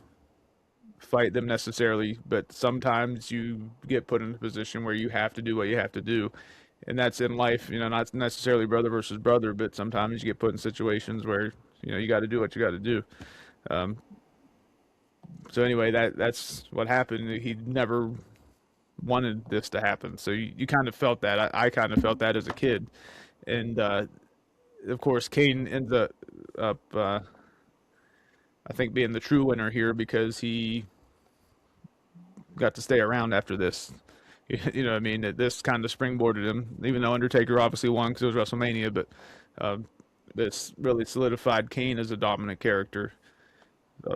fight them necessarily, but sometimes you get put in a position where you have to do what you have to do, and that's in life. Not necessarily brother versus brother, but sometimes you get put in situations where you got to do what you got to do. So anyway, that's what happened. He never wanted this to happen, so you kind of felt that. I kind of felt that as a kid, and of course Kane ends up I think being the true winner here, because he got to stay around after this. You know what I mean? This kind of springboarded him, even though Undertaker obviously won because it was WrestleMania, but this really solidified Kane as a dominant character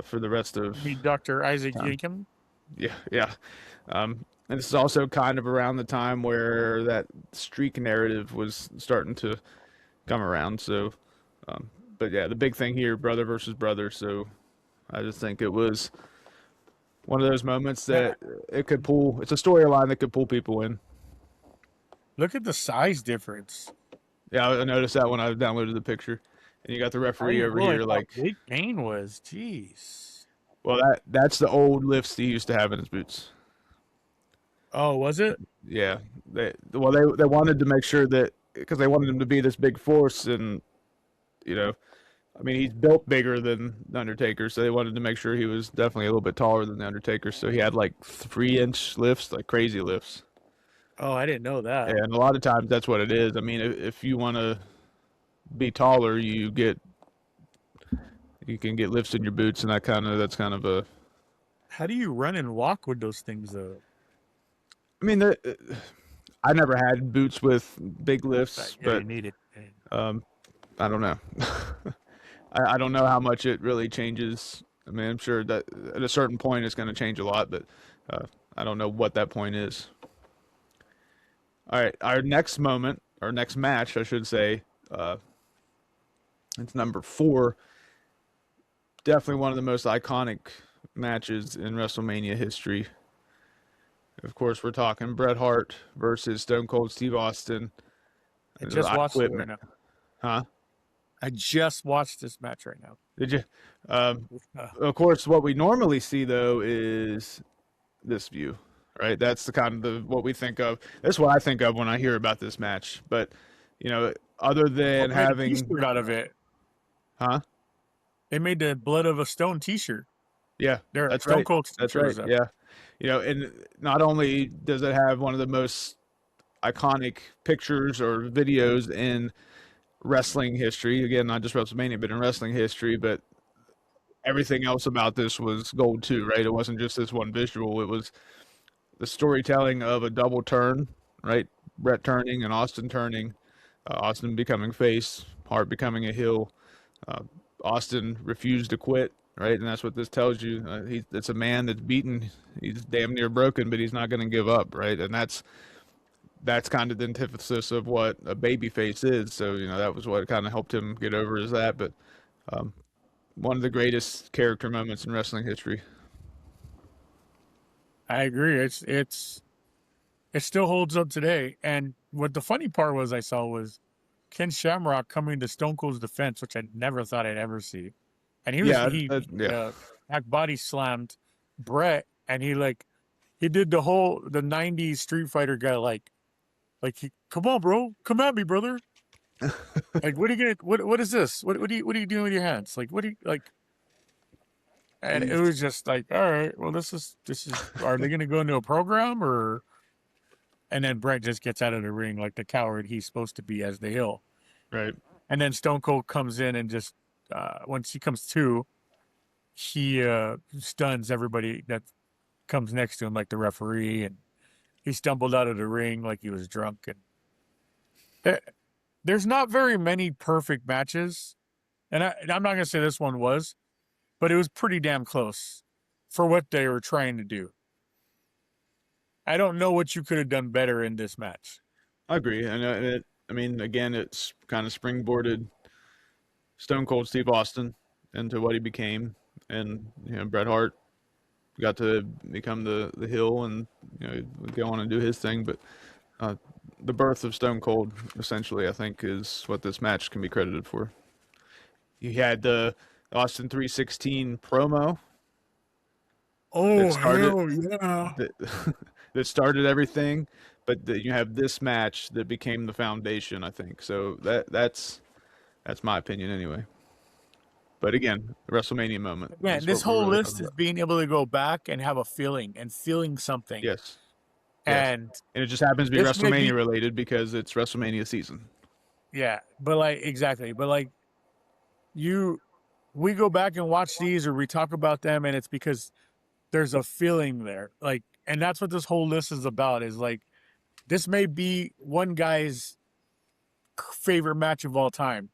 for the rest of Dr. Isaac Yankem? Yeah. And this is also kind of around the time where that streak narrative was starting to come around. So, but yeah, the big thing here, brother versus brother. So I just think it was one of those moments that it's a storyline that could pull people in. Look at the size difference. Yeah, I noticed that when I downloaded the picture. And you got the referee over here, like big Kane was. Jeez. Well, that's the old lifts he used to have in his boots. Oh, was it? Yeah. They wanted to make sure that, because they wanted him to be this big force, and he's built bigger than the Undertaker, so they wanted to make sure he was definitely a little bit taller than the Undertaker. So he had like 3-inch lifts, like crazy lifts. Oh, I didn't know that. And a lot of times that's what it is. I mean, if you want to be taller, you can get lifts in your boots, and that's kind of a. How do you run and walk with those things, though? I mean, I never had boots with big lifts, Yeah, but you need it. I don't know. I don't know how much it really changes. I mean, I'm sure that at a certain point it's going to change a lot, but uh, I don't know what that point is. All right, our next moment, our next match, I should say, uh, it's number 4. Definitely one of the most iconic matches in WrestleMania history. Of course, we're talking Bret Hart versus Stone Cold Steve Austin. I The just I watched it Quit, right now. huh? I just watched this match right now. Did you? Uh, Of course, what we normally see though is this view, right? That's the kind of what we think of. That's what I think of when I hear about this match. But other than what made a having, T-shirt out of it? huh? They made the Blood of a Stone T-shirt. Yeah, There, that's Stone right. Cold That's T-shirt right. was up. Yeah, and not only does it have one of the most iconic pictures or videos in wrestling history, again, not just WrestleMania, but in wrestling history, but everything else about this was gold too, right? It wasn't just this one visual. It was the storytelling of a double turn, right? Brett turning and Austin turning, Austin becoming face, Hart becoming a heel. Uh, Austin refused to quit, right? And that's what this tells you. It's a man that's beaten. He's damn near broken, but he's not going to give up, right? And that's kind of the antithesis of what a baby face is. So that was what kind of helped him get over is that. But um, one of the greatest character moments in wrestling history. I agree. It still holds up today. And what the funny part was I saw was Ken Shamrock coming to Stone Cold's defense, which I never thought I'd ever see. And Yeah, he yeah, back body slammed Brett, and he did the 90s Street Fighter guy come on, bro, come at me, brother. Like, what are you gonna what is this? What are you doing with your hands? Like, what do you like? And it was just like, all right, well, this is are they gonna go into a program or? And then Brett just gets out of the ring like the coward he's supposed to be as the heel. right. And then Stone Cold comes in and just once he comes to, he stuns everybody that comes next to him, like the referee, and he stumbled out of the ring like he was drunk. And there's not very many perfect matches, and I'm not gonna say this one was, but it was pretty damn close for what they were trying to do. I don't know what you could have done better in this match. I agree, and I mean, again, it's kind of springboarded Stone Cold Steve Austin into what he became, and Bret Hart got to become the heel and go on and do his thing. But the birth of Stone Cold, essentially, I think, is what this match can be credited for. You had the Austin 316 promo. Oh, hell yeah. That started everything, but you have this match that became the foundation, I think. So that's my opinion anyway. But again, the WrestleMania moment. Yeah, Is this what we're whole really list talking is about. being able to go back and have a feeling and feeling something. Yes. Yes. And And it just happens to be this may WrestleMania be, related because it's WrestleMania season. yeah, but exactly. But we go back and watch these or we talk about them, and it's because there's a feeling there. And that's what this whole list is about, is this may be one guy's favorite match of all time.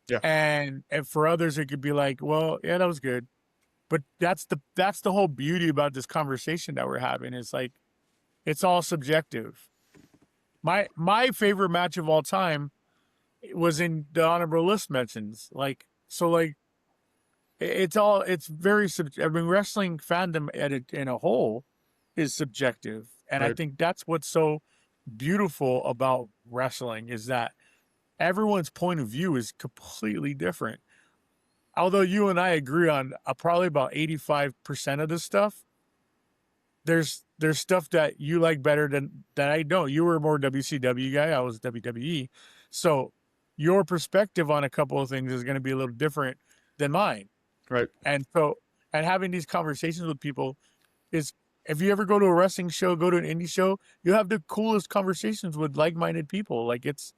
Yeah. And for others, it could be like, well, yeah, that was good. But that's the whole beauty about this conversation that we're having. Is it's all subjective. My favorite match of all time was in the honorable list mentions. It's very I mean, wrestling fandom in a whole is subjective, and I Right. think that's what's so beautiful about wrestling, is that everyone's point of view is completely different. Although you and I agree on probably about 85% of this stuff, there's stuff that you like better than that I don't. You were a more WCW guy, I was WWE, so your perspective on a couple of things is going to be a little different than mine. Right. And having these conversations with people is, if you ever go to a wrestling show, go to an indie show, you have the coolest conversations with like-minded people. It's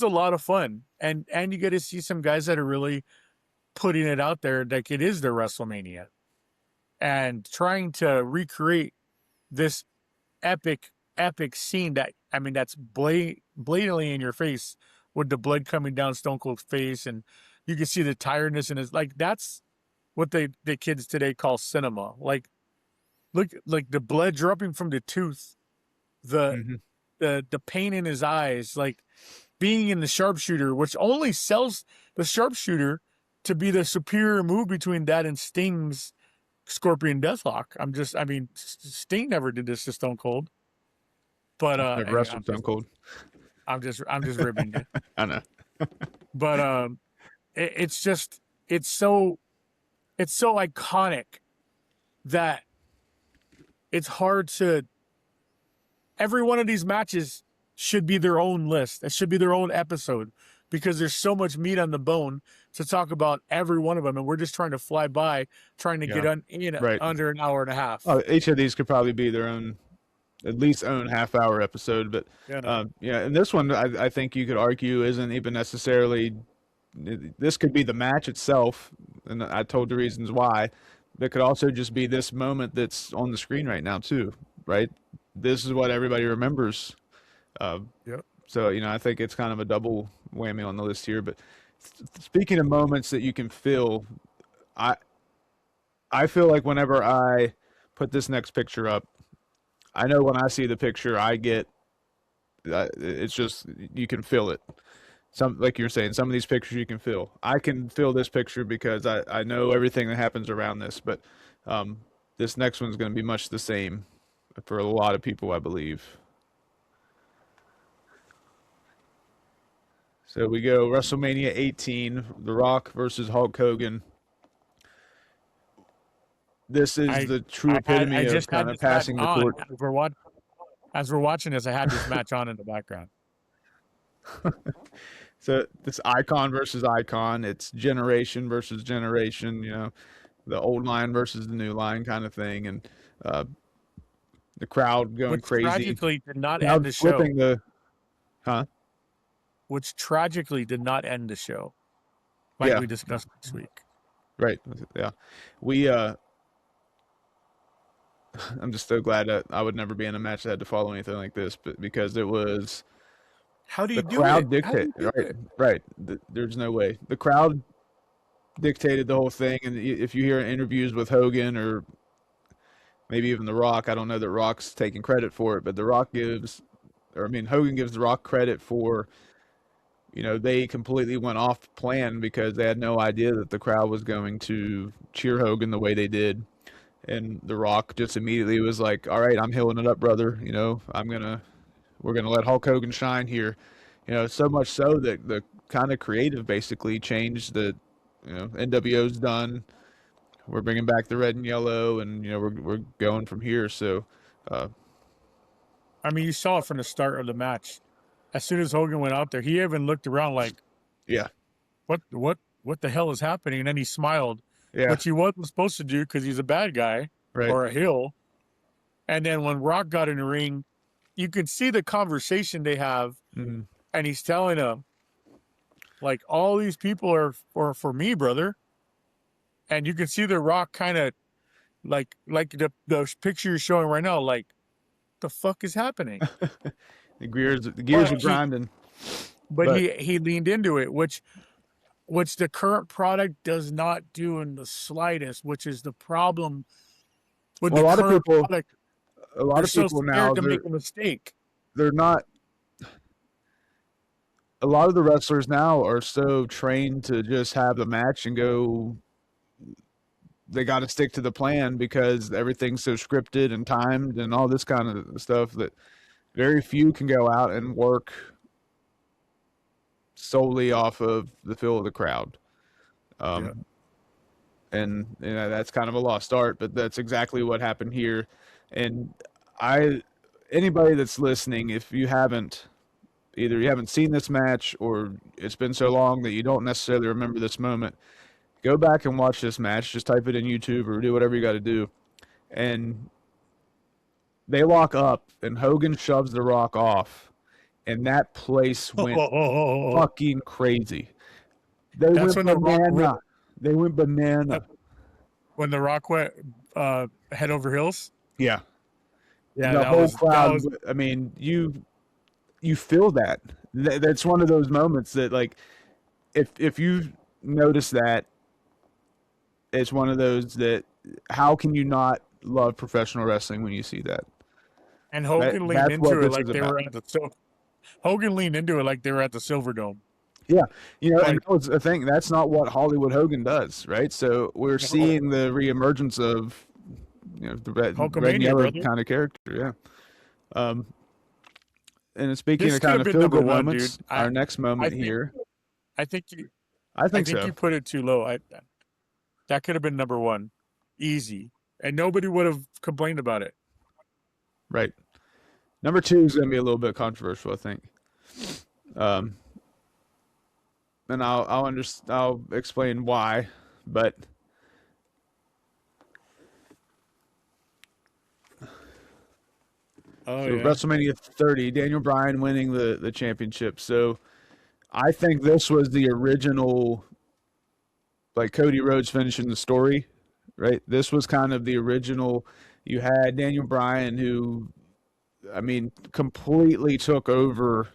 a lot of fun. And you get to see some guys that are really putting it out there like it is their WrestleMania and trying to recreate this epic scene that I mean, that's blatantly in your face with the blood coming down Stone Cold's face, and you can see the tiredness in his, like, that's what the kids today call cinema. Like, look, like the blood dropping from the tooth, the Mhm. the pain in his eyes, like being in the sharpshooter, which only sells the sharpshooter to be the superior move between that and Sting's Scorpion Deathlock. I mean, Sting never did this to Stone Cold, but Never wrestled Stone Cold. I'm just ribbing you. I know. But it's just it's so iconic that it's hard to. Every one of these matches should be their own list. It should be their own episode because there's so much meat on the bone to talk about every one of them, and we're just trying to fly by, trying to get Right. under an hour and a half. Oh, each of these could probably be their own, at least own half-hour episode. But and this one I think you could argue isn't even necessarily. This could be the match itself, and I told the reasons why. It could also just be this moment that's on the screen right now too, right? This is what everybody remembers. So, I think it's kind of a double whammy on the list here. But speaking of moments that you can feel, I feel like whenever I put this next picture up, I know when I see the picture, I get, it's just, you can feel it. Like you're saying, some of these pictures you can feel. I can feel this picture because I know everything that happens around this. But this next one's going to be much the same for a lot of people, I believe. So we go WrestleMania 18, The Rock versus Hulk Hogan. This is the true epitome of kind of passing the torch. As we're watching this, I had this match on in the background. So this icon versus icon. It's generation versus generation, the old line versus the new line kind of thing. And the crowd going crazy. Which tragically did not end the show. Which tragically did not end the show, like we discussed this week. Right. Yeah. I'm just so glad that I would never be in a match that had to follow anything like this, but because it was. How do you do it? The crowd dictated. Right. There's no way. The crowd dictated the whole thing, and if you hear interviews with Hogan or maybe even The Rock, I don't know that Rock's taking credit for it, but Hogan gives The Rock credit for, they completely went off plan because they had no idea that the crowd was going to cheer Hogan the way they did. And The Rock just immediately was like, all right, I'm healing it up, brother. We're going to let Hulk Hogan shine here. So much so that the kind of creative basically changed that, NWO's done. We're bringing back the red and yellow, and, we're going from here. So, you saw it from the start of the match. As soon as Hogan went out there, he even looked around like, yeah, what the hell is happening? And then he smiled, yeah, which he wasn't supposed to do because he's a bad guy or a heel. And then when Rock got in the ring, you can see the conversation they have, and he's telling him, like, all these people are for me, brother. And you can see the Rock kind of like the picture you're showing right now, like, the fuck is happening? the gears are grinding. But he leaned into it, which the current product does not do in the slightest, which is the problem with the current product. A lot of people now to make a mistake. They're not. A lot of the wrestlers now are so trained to just have the match and go. They got to stick to the plan because everything's so scripted and timed and all this kind of stuff that very few can go out and work solely off of the feel of the crowd. And that's kind of a lost art, but that's exactly what happened here. And anybody that's listening, if you haven't seen this match or it's been so long that you don't necessarily remember this moment, go back and watch this match. Just type it in YouTube or do whatever you got to do. And they lock up and Hogan shoves The Rock off and that place went fucking crazy. They went banana. When The Rock went head over heels? Yeah. Yeah, the whole crowd. you feel that. That's one of those moments that, like, if you notice that, it's one of those that, how can you not love professional wrestling when you see that? And Hogan leaned That's what into it this like is they about. were at the Hogan leaned into it like they were at the Silverdome. Yeah, and Like, that was a thing. That's not what Hollywood Hogan does, right? So we're seeing the reemergence of, the red and Hulkamania, yellow brother. kind of character. Yeah. And speaking This of could kind have of been feel number good one, dude. moments, our next I moment think here, I think you I I think think so. you put it too low. That could have been number one, easy, and nobody would have complained about it. Right. Number 2 is going to be a little bit controversial, I think. Um, and I'll explain why, but Oh so yeah. WrestleMania 30, Daniel Bryan winning the championship. So I think this was the original, like, Cody Rhodes finishing the story, right? This was kind of the original. You had Daniel Bryan, who, I mean, completely took over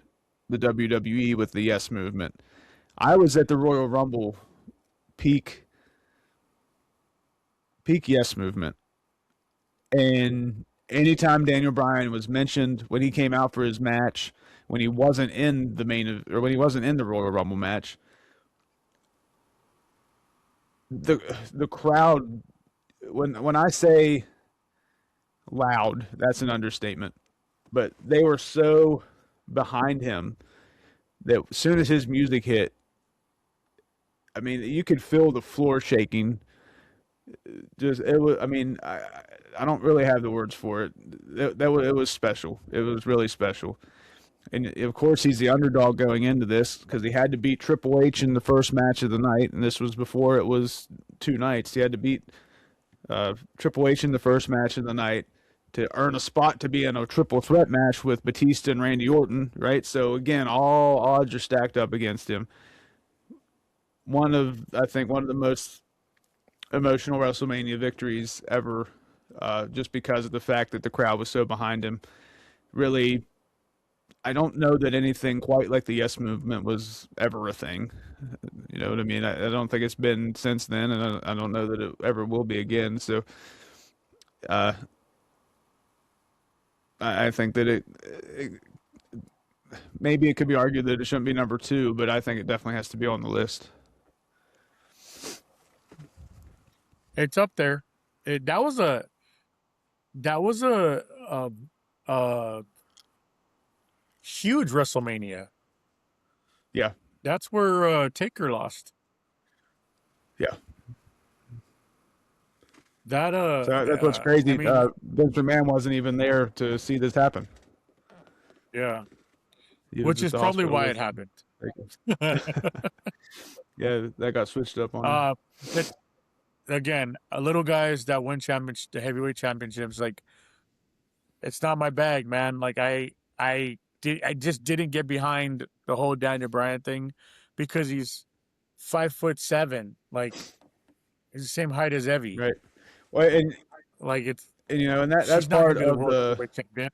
the WWE with the Yes Movement. I was at the Royal Rumble peak Yes Movement, and anytime Daniel Bryan was mentioned when he came out for his match, when he wasn't in the when he wasn't in the Royal Rumble match, the crowd, when I say loud, that's an understatement, but they were so behind him that as soon as his music hit, I mean, you could feel the floor shaking. Just it was. I mean, I don't really have the words for it. It was special. It was really special. And of course, he's the underdog going into this because he had to beat Triple H in the first match of the night, and this was before it was 2 nights. He had to beat Triple H in the first match of the night to earn a spot to be in a triple threat match with Batista and Randy Orton, right? So again, all odds are stacked up against him. I think one of the most emotional WrestleMania victories ever, just because of the fact that the crowd was so behind him. Really, I don't know that anything quite like the Yes Movement was ever a thing. You know what I mean? I don't think it's been since then, and I don't know that it ever will be again. So, uh, I think that maybe it could be argued that it shouldn't be number 2, but I think it definitely has to be on the list. It's up there. That was a a huge WrestleMania. Yeah, That's where Taker lost. yeah. That So that's what's crazy. I mean, Vince McMahon wasn't even there to see this happen. yeah, He was which at is the probably hospital why with it happened. Yeah, that got switched up on him. That again, little guys that win the heavyweight championships, like, it's not my bag, man. Like, I just didn't get behind the whole Daniel Bryan thing because he's 5'7". Like, he's the same height as Evie. Right. Well, Like, and that's she's not gonna part be the of world heavyweight champion.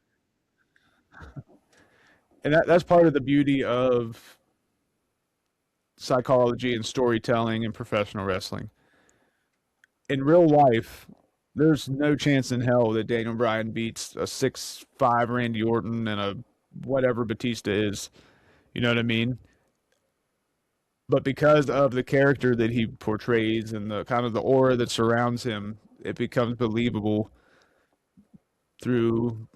that's part of the beauty of psychology and storytelling and professional wrestling. In real life, there's no chance in hell that Daniel Bryan beats a 6'5" Randy Orton and a whatever Batista is. You know what I mean? But because of the character that he portrays and the kind of the aura that surrounds him, it becomes believable through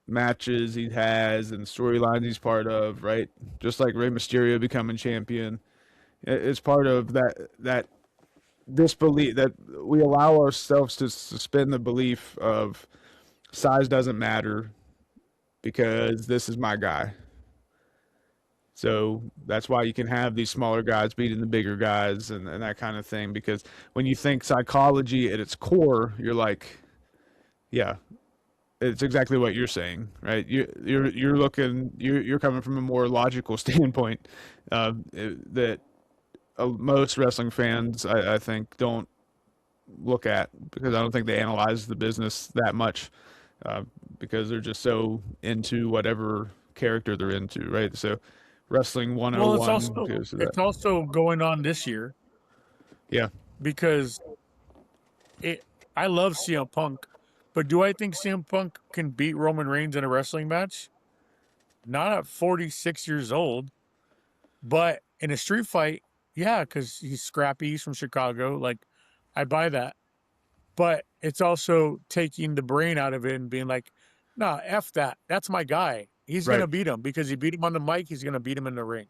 matches he has and storylines he's part of, right? Just like Rey Mysterio becoming champion. It's part of that disbelief that we allow ourselves to suspend the belief of size doesn't matter because this is my guy. So that's why you can have these smaller guys beating the bigger guys and that kind of thing. Because when you think psychology at its core, you're like, yeah, it's exactly what you're saying, right? You're coming from a more logical standpoint that most wrestling fans, I think, don't look at because I don't think they analyze the business that much because they're just so into whatever character they're into, right? So Wrestling Well, 101 goes to that. it's also going on this year Yeah. because I love CM Punk, but do I think CM Punk can beat Roman Reigns in a wrestling match? Not at 46 years old, but in a street fight, yeah, because he's scrappy, he's from Chicago. Like, I buy that. But it's also taking the brain out of it and being like, nah, F that. That's my guy. He's Right. going to beat him because he beat him on the mic. He's going to beat him in the ring.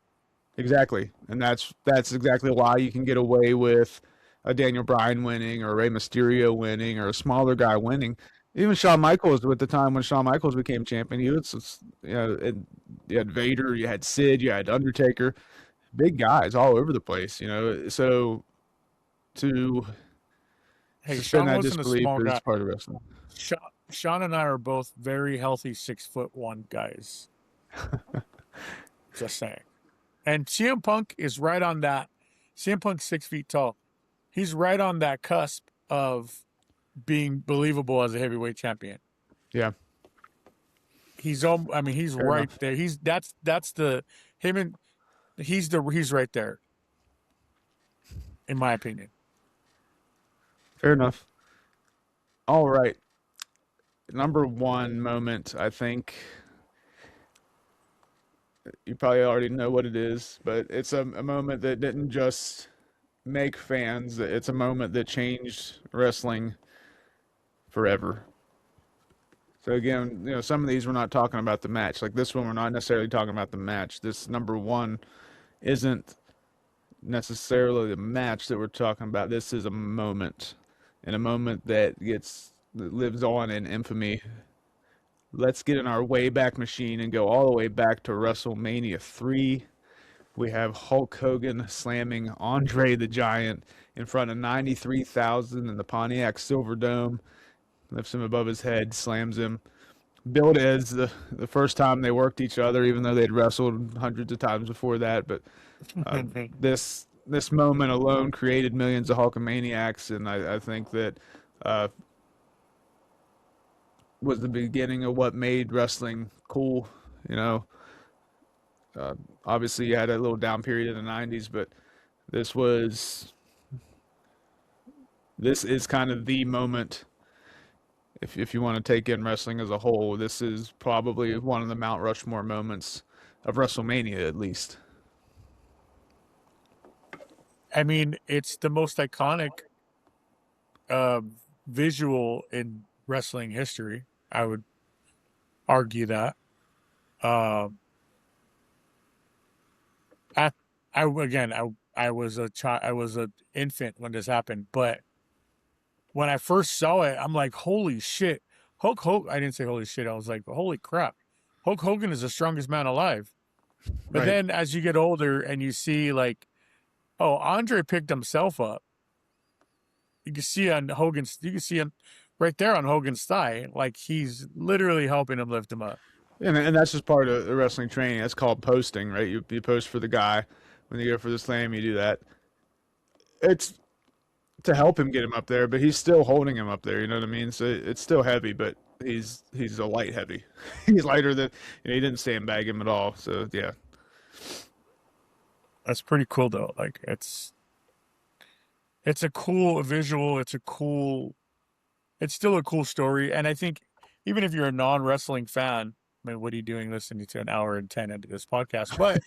Exactly. And that's exactly why you can get away with a Daniel Bryan winning or a Rey Mysterio winning or a smaller guy winning. Even Shawn Michaels, at the time when Shawn Michaels became champion, he was, you had Vader, you had Sid, you had Undertaker, big guys all over the place, So to Hey, suspend Shawn that wasn't a disbelief small guy. is part of wrestling. Sean and I are both very healthy 6'1" guys. Just saying. And CM Punk is right on that. CM Punk's 6 feet tall. He's right on that cusp of being believable as a heavyweight champion. Yeah. He's Fair right enough. there. He's right there. In my opinion. Fair enough. All right. Number one moment, I think you probably already know what it is, but it's a moment that didn't just make fans. It's a moment that changed wrestling forever. So again, some of these we're not talking about the match. Like this one, we're not necessarily talking about the match. This number one isn't necessarily the match that we're talking about. This is a moment, and a moment that lives on in infamy. Let's get in our Wayback Machine and go all the way back to WrestleMania 3. We have Hulk Hogan slamming Andre the Giant in front of 93,000 in the Pontiac Silverdome. Lifts him above his head, slams him. Billed as the first time they worked each other, even though they'd wrestled hundreds of times before that. But this moment alone created millions of Hulkamaniacs, and I think that was the beginning of what made wrestling cool. Obviously you had a little down period in the 90s, but this is kind of the moment. If you want to take in wrestling as a whole, this is probably one of the Mount Rushmore moments of WrestleMania, at least. I mean, it's the most iconic visual in wrestling history. I would argue that. I was a child. I was an infant when this happened, but when I first saw it, I'm like, holy shit. Hulk Hogan. I didn't say holy shit. I was like, holy crap. Hulk Hogan is the strongest man alive. But Right. then as you get older and you see like, oh, Andre picked himself up. You can see him right there on Hogan's thigh. Like he's literally helping him lift him up. And that's just part of the wrestling training. That's called posting, right? You post for the guy. When you go for the slam, you do that. It's to help him get him up there, but he's still holding him up there. You know what I mean? So it's still heavy, but he's a light heavy. He's lighter than he didn't sandbag him at all. So yeah, That's pretty cool though. Like it's a cool visual. It's still a cool story. And I think even if you're a non-wrestling fan, I mean, what are you doing listening to an hour and 10 into this podcast? But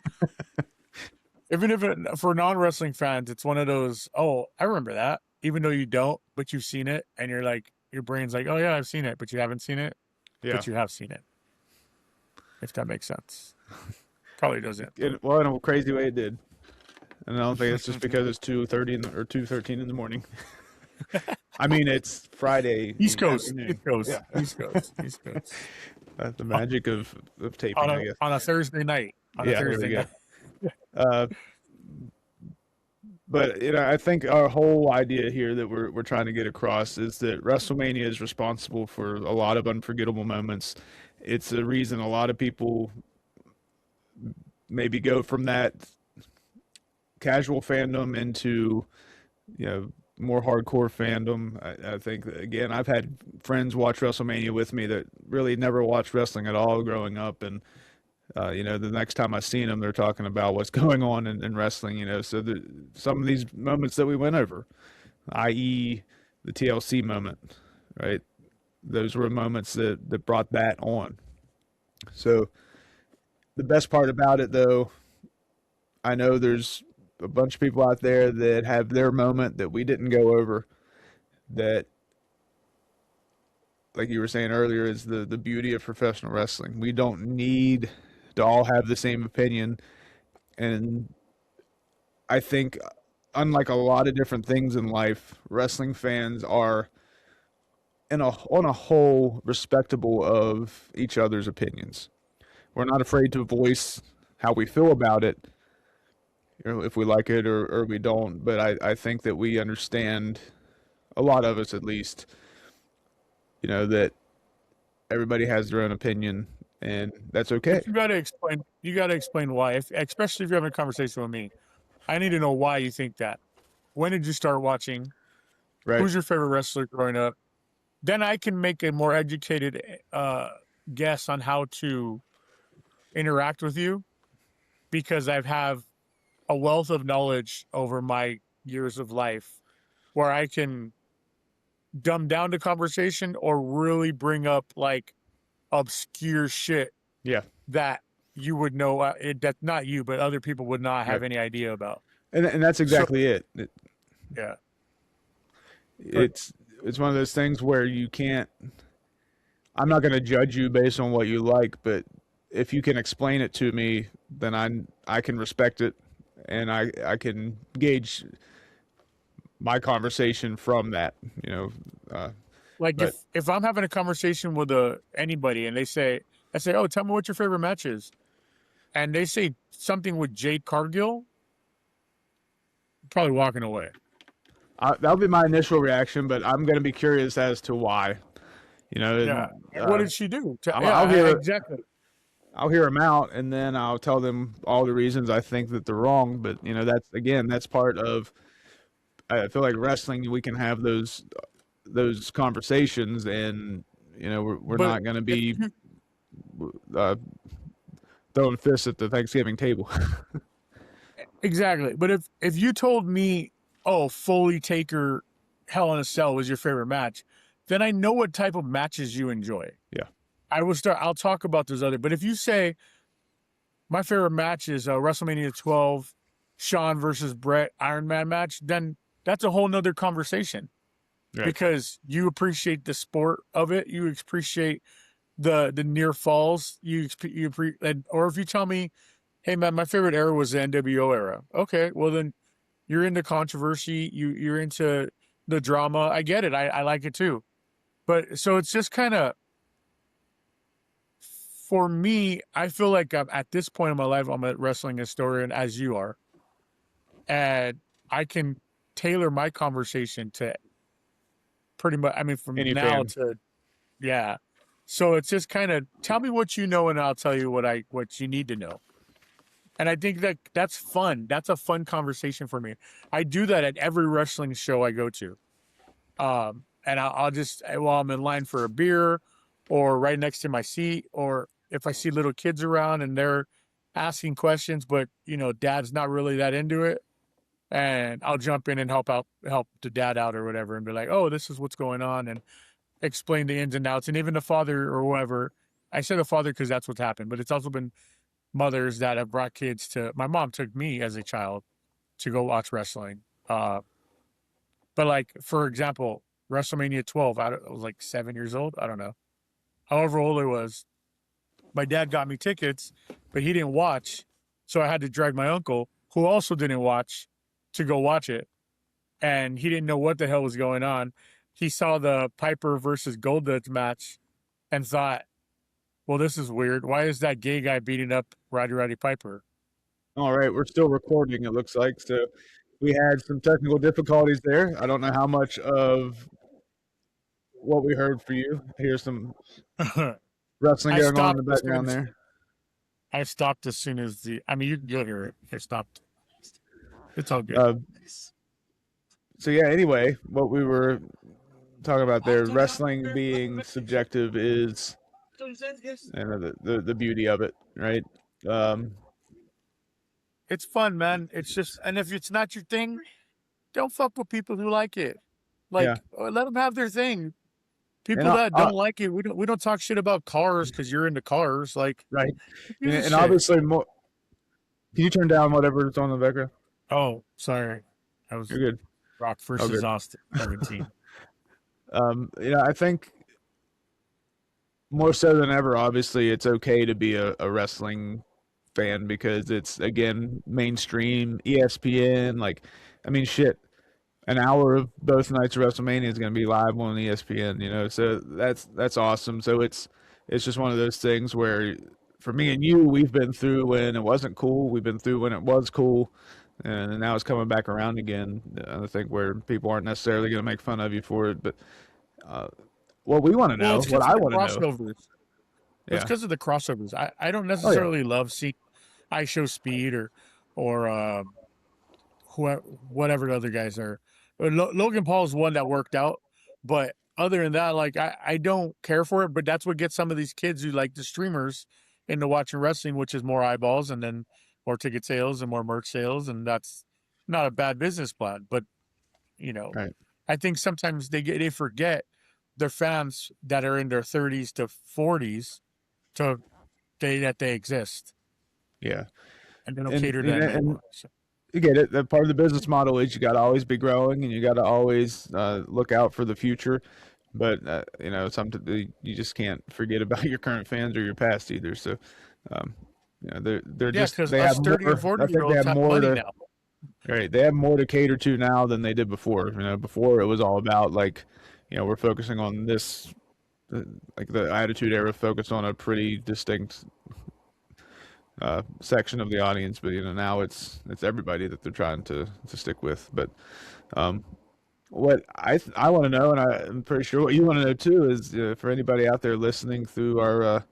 for non-wrestling fans, it's one of those, oh, I remember that. Even though you don't, but you've seen it, and you're like, your brain's like, oh yeah, I've seen it, but you haven't seen it. yeah. But you have seen it. If that makes sense. Probably doesn't. Well, in a crazy way, it did. And I don't think it's just because it's 2:30 or 2:13 in the morning. I mean, it's Friday. East Coast. afternoon. East Coast. Yeah. East Coast. East Coast. That's the magic of taping, I guess. On a Thursday night. There we go. But I think our whole idea here that we're trying to get across is that WrestleMania is responsible for a lot of unforgettable moments. It's the reason a lot of people maybe go from that casual fandom into more hardcore fandom. I think again, I've had friends watch WrestleMania with me that really never watched wrestling at all growing up, and The next time I seen them, they're talking about what's going on in wrestling. So some of these moments that we went over, i.e., the TLC moment, right? Those were moments that brought that on. So the best part about it, though, I know there's a bunch of people out there that have their moment that we didn't go over, that, like you were saying earlier, is the beauty of professional wrestling. We don't need to all have the same opinion. And I think, unlike a lot of different things in life, wrestling fans are on a whole respectable of each other's opinions. We're not afraid to voice how we feel about it, if we like it or we don't. But I think that we understand, a lot of us at least, that everybody has their own opinion, and that's okay. But you gotta explain why. Especially if you're having a conversation with me. I need to know why you think that. When did you start watching? Right. Who's your favorite wrestler growing up? Then I can make a more educated guess on how to interact with you, because I have a wealth of knowledge over my years of life where I can dumb down the conversation or really bring up like obscure shit Yeah. that you would know, that not you, but other people would not have any idea about. And that's exactly it. Yeah. It's one of those things where you can't. I'm not going to judge you based on what you like, but if you can explain it to me, then I can respect it, and I can gauge my conversation from that. Like but- if I'm having a conversation with anybody and I say, oh, tell me what your favorite match is, and they say something with Jade Cargill, I'm probably walking away. That'll be my initial reaction, but I'm going to be curious as to why. Yeah. What did she do? I'll hear exactly. I'll hear them out, and then I'll tell them all the reasons I think that they're wrong. But that's part of. I feel like wrestling. We can have those conversations, and we're not going to be throwing fists at the Thanksgiving table. Exactly. But if you told me, oh, Foley Taker Hell in a Cell was your favorite match, then I know what type of matches you enjoy. Yeah. I'll talk about those other, but if you say my favorite match is WrestleMania 12, Shawn versus Bret Iron Man match, then that's a whole nother conversation. Right. Because you appreciate the sport of it. You appreciate the near falls. Or if you tell me, hey man, my favorite era was the NWO era. Okay, well then you're into controversy. You're into the drama. I get it. I like it too. But so it's just kind of, for me, I feel like I'm at this point in my life, I'm a wrestling historian, as you are. And I can tailor my conversation to pretty much, from any now fan. To, yeah. So it's just kind of, tell me what you know and I'll tell you what you need to know. And I think that's fun. That's a fun conversation for me. I do that at every wrestling show I go to. And I'll just, while I'm in line for a beer or right next to my seat, or if I see little kids around and they're asking questions, but dad's not really that into it, and I'll jump in and help the dad out or whatever, and be like, oh, this is what's going on, and explain the ins and outs. And even the father or whoever, I said the father because that's what's happened, but it's also been mothers that have brought kids to, my mom took me as a child to go watch wrestling. But like, for example, WrestleMania 12, I was like 7 years old. I don't know. However old I was, my dad got me tickets, but he didn't watch. So I had to drag my uncle, who also didn't watch, to go watch it. And he didn't know what the hell was going on. He saw the Piper versus Goldust match and thought, well, this is weird. Why is that gay guy beating up Roddy Piper? All right, we're still recording, it looks like. So we had some technical difficulties there. I don't know how much of what we heard for you. Here's some wrestling going on in the background there. I stopped as soon as you'll hear it. I stopped. It's all good. So yeah, anyway, what we were talking about there, wrestling being subjective, is the beauty of it, right? Um, It's fun, man. It's just, and if it's not your thing, don't fuck with people who like it. yeah, Like, let them have their thing. and People that don't like it, we don't talk shit about cars because you're into cars. Like, right, who gives a and shit? obviously more. Can you turn down whatever is on the background? Oh, sorry, I was You're good. Rock Oh, versus good. Austin 17. I think more so than ever, obviously, it's okay to be a wrestling fan because it's again mainstream ESPN. Like, I mean, shit. An hour of both nights of WrestleMania is going to be live on ESPN. So that's awesome. So it's just one of those things where, for me and you, we've been through when it wasn't cool. We've been through when it was cool, and now it's coming back around again. I think where people aren't necessarily going to make fun of you for it, but what we want to Well, know, it's what because of I the want to know, crossovers. It's yeah, because of the crossovers. I don't oh yeah, necessarily love seeing I Show Speed or whatever the other guys are. Logan Paul's one that worked out, but other than that, like I don't care for it. But that's what gets some of these kids who like the streamers into watching wrestling, which is more eyeballs and then more ticket sales and more merch sales, and that's not a bad business plan. But you know, right, I think sometimes they forget their fans that are in their 30s to 40s to that they exist, yeah, and they don't and cater to them and anymore. So, you get it. That part of the business model is you got to always be growing and you got to always look out for the future. But something you just can't forget about your current fans or your past either. So, um, they're yeah, just because they have us 30 and more. I 40 year think they olds have have more money to. now. Right, they have more to cater to now than they did before. Before it was all about like, we're focusing on this. Like the Attitude Era focused on a pretty distinct section of the audience, but now it's everybody that they're trying to stick with. But um, what I want to know, and I'm pretty sure what you want to know too, is for anybody out there listening through our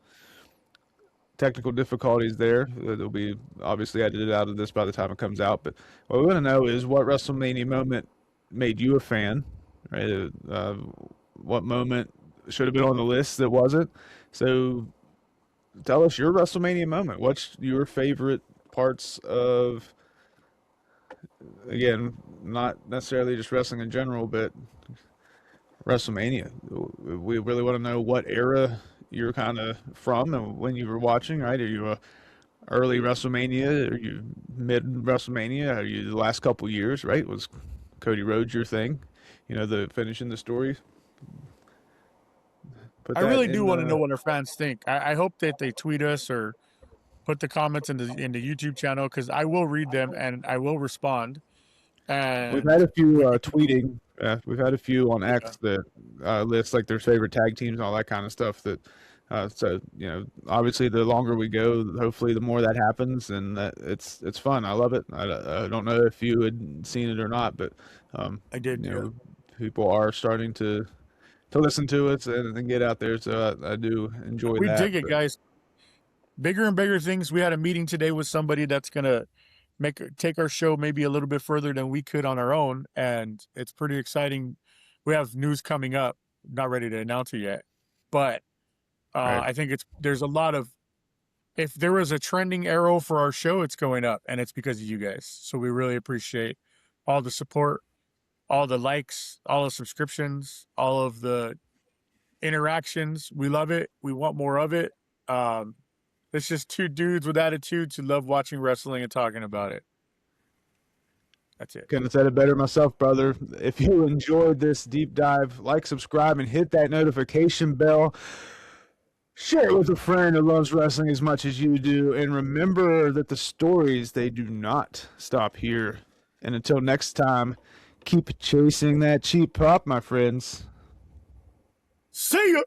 technical difficulties there, it'll be obviously edited out of this by the time it comes out. But what we want to know is what WrestleMania moment made you a fan, right? What moment should have been on the list that wasn't? So tell us your WrestleMania moment. What's your favorite parts of, again, not necessarily just wrestling in general, but WrestleMania? We really want to know what era you're kind of from and when you were watching, right? Are you a early WrestleMania? Are you mid WrestleMania? Are you the last couple years, right? Was Cody Rhodes your thing? The finishing the story? Put I that really do in want to know the. what our fans think. I hope that they tweet us or put the comments in the YouTube channel because I will read them and I will respond. We've had And a few we can, tweeting. We've had a few on yeah, X that list like their favorite tag teams and all that kind of stuff. That so obviously the longer we go, hopefully the more that happens, and that it's fun. I love it. I don't know if you had seen it or not, but um, I did. you Yeah, know people are starting to listen to us and get out there. So I do enjoy we that. dig it, But guys. Bigger and bigger things. We had a meeting today with somebody that's gonna take our show maybe a little bit further than we could on our own, and it's pretty exciting. We have news coming up. Not ready to announce it yet, but right, I think there's a lot of if there was a trending arrow for our show, it's going up, and it's because of you guys. So we really appreciate all the support, all the likes, all the subscriptions, all of the interactions. We love it. We want more of it. Um, it's just two dudes with attitudes who love watching wrestling and talking about it. That's it. couldn't have said it better myself, brother. If you enjoyed this deep dive, like, subscribe, and hit that notification bell. Share it with a friend who loves wrestling as much as you do. And remember that the stories, they do not stop here. And until next time, keep chasing that cheap pop, my friends. See ya.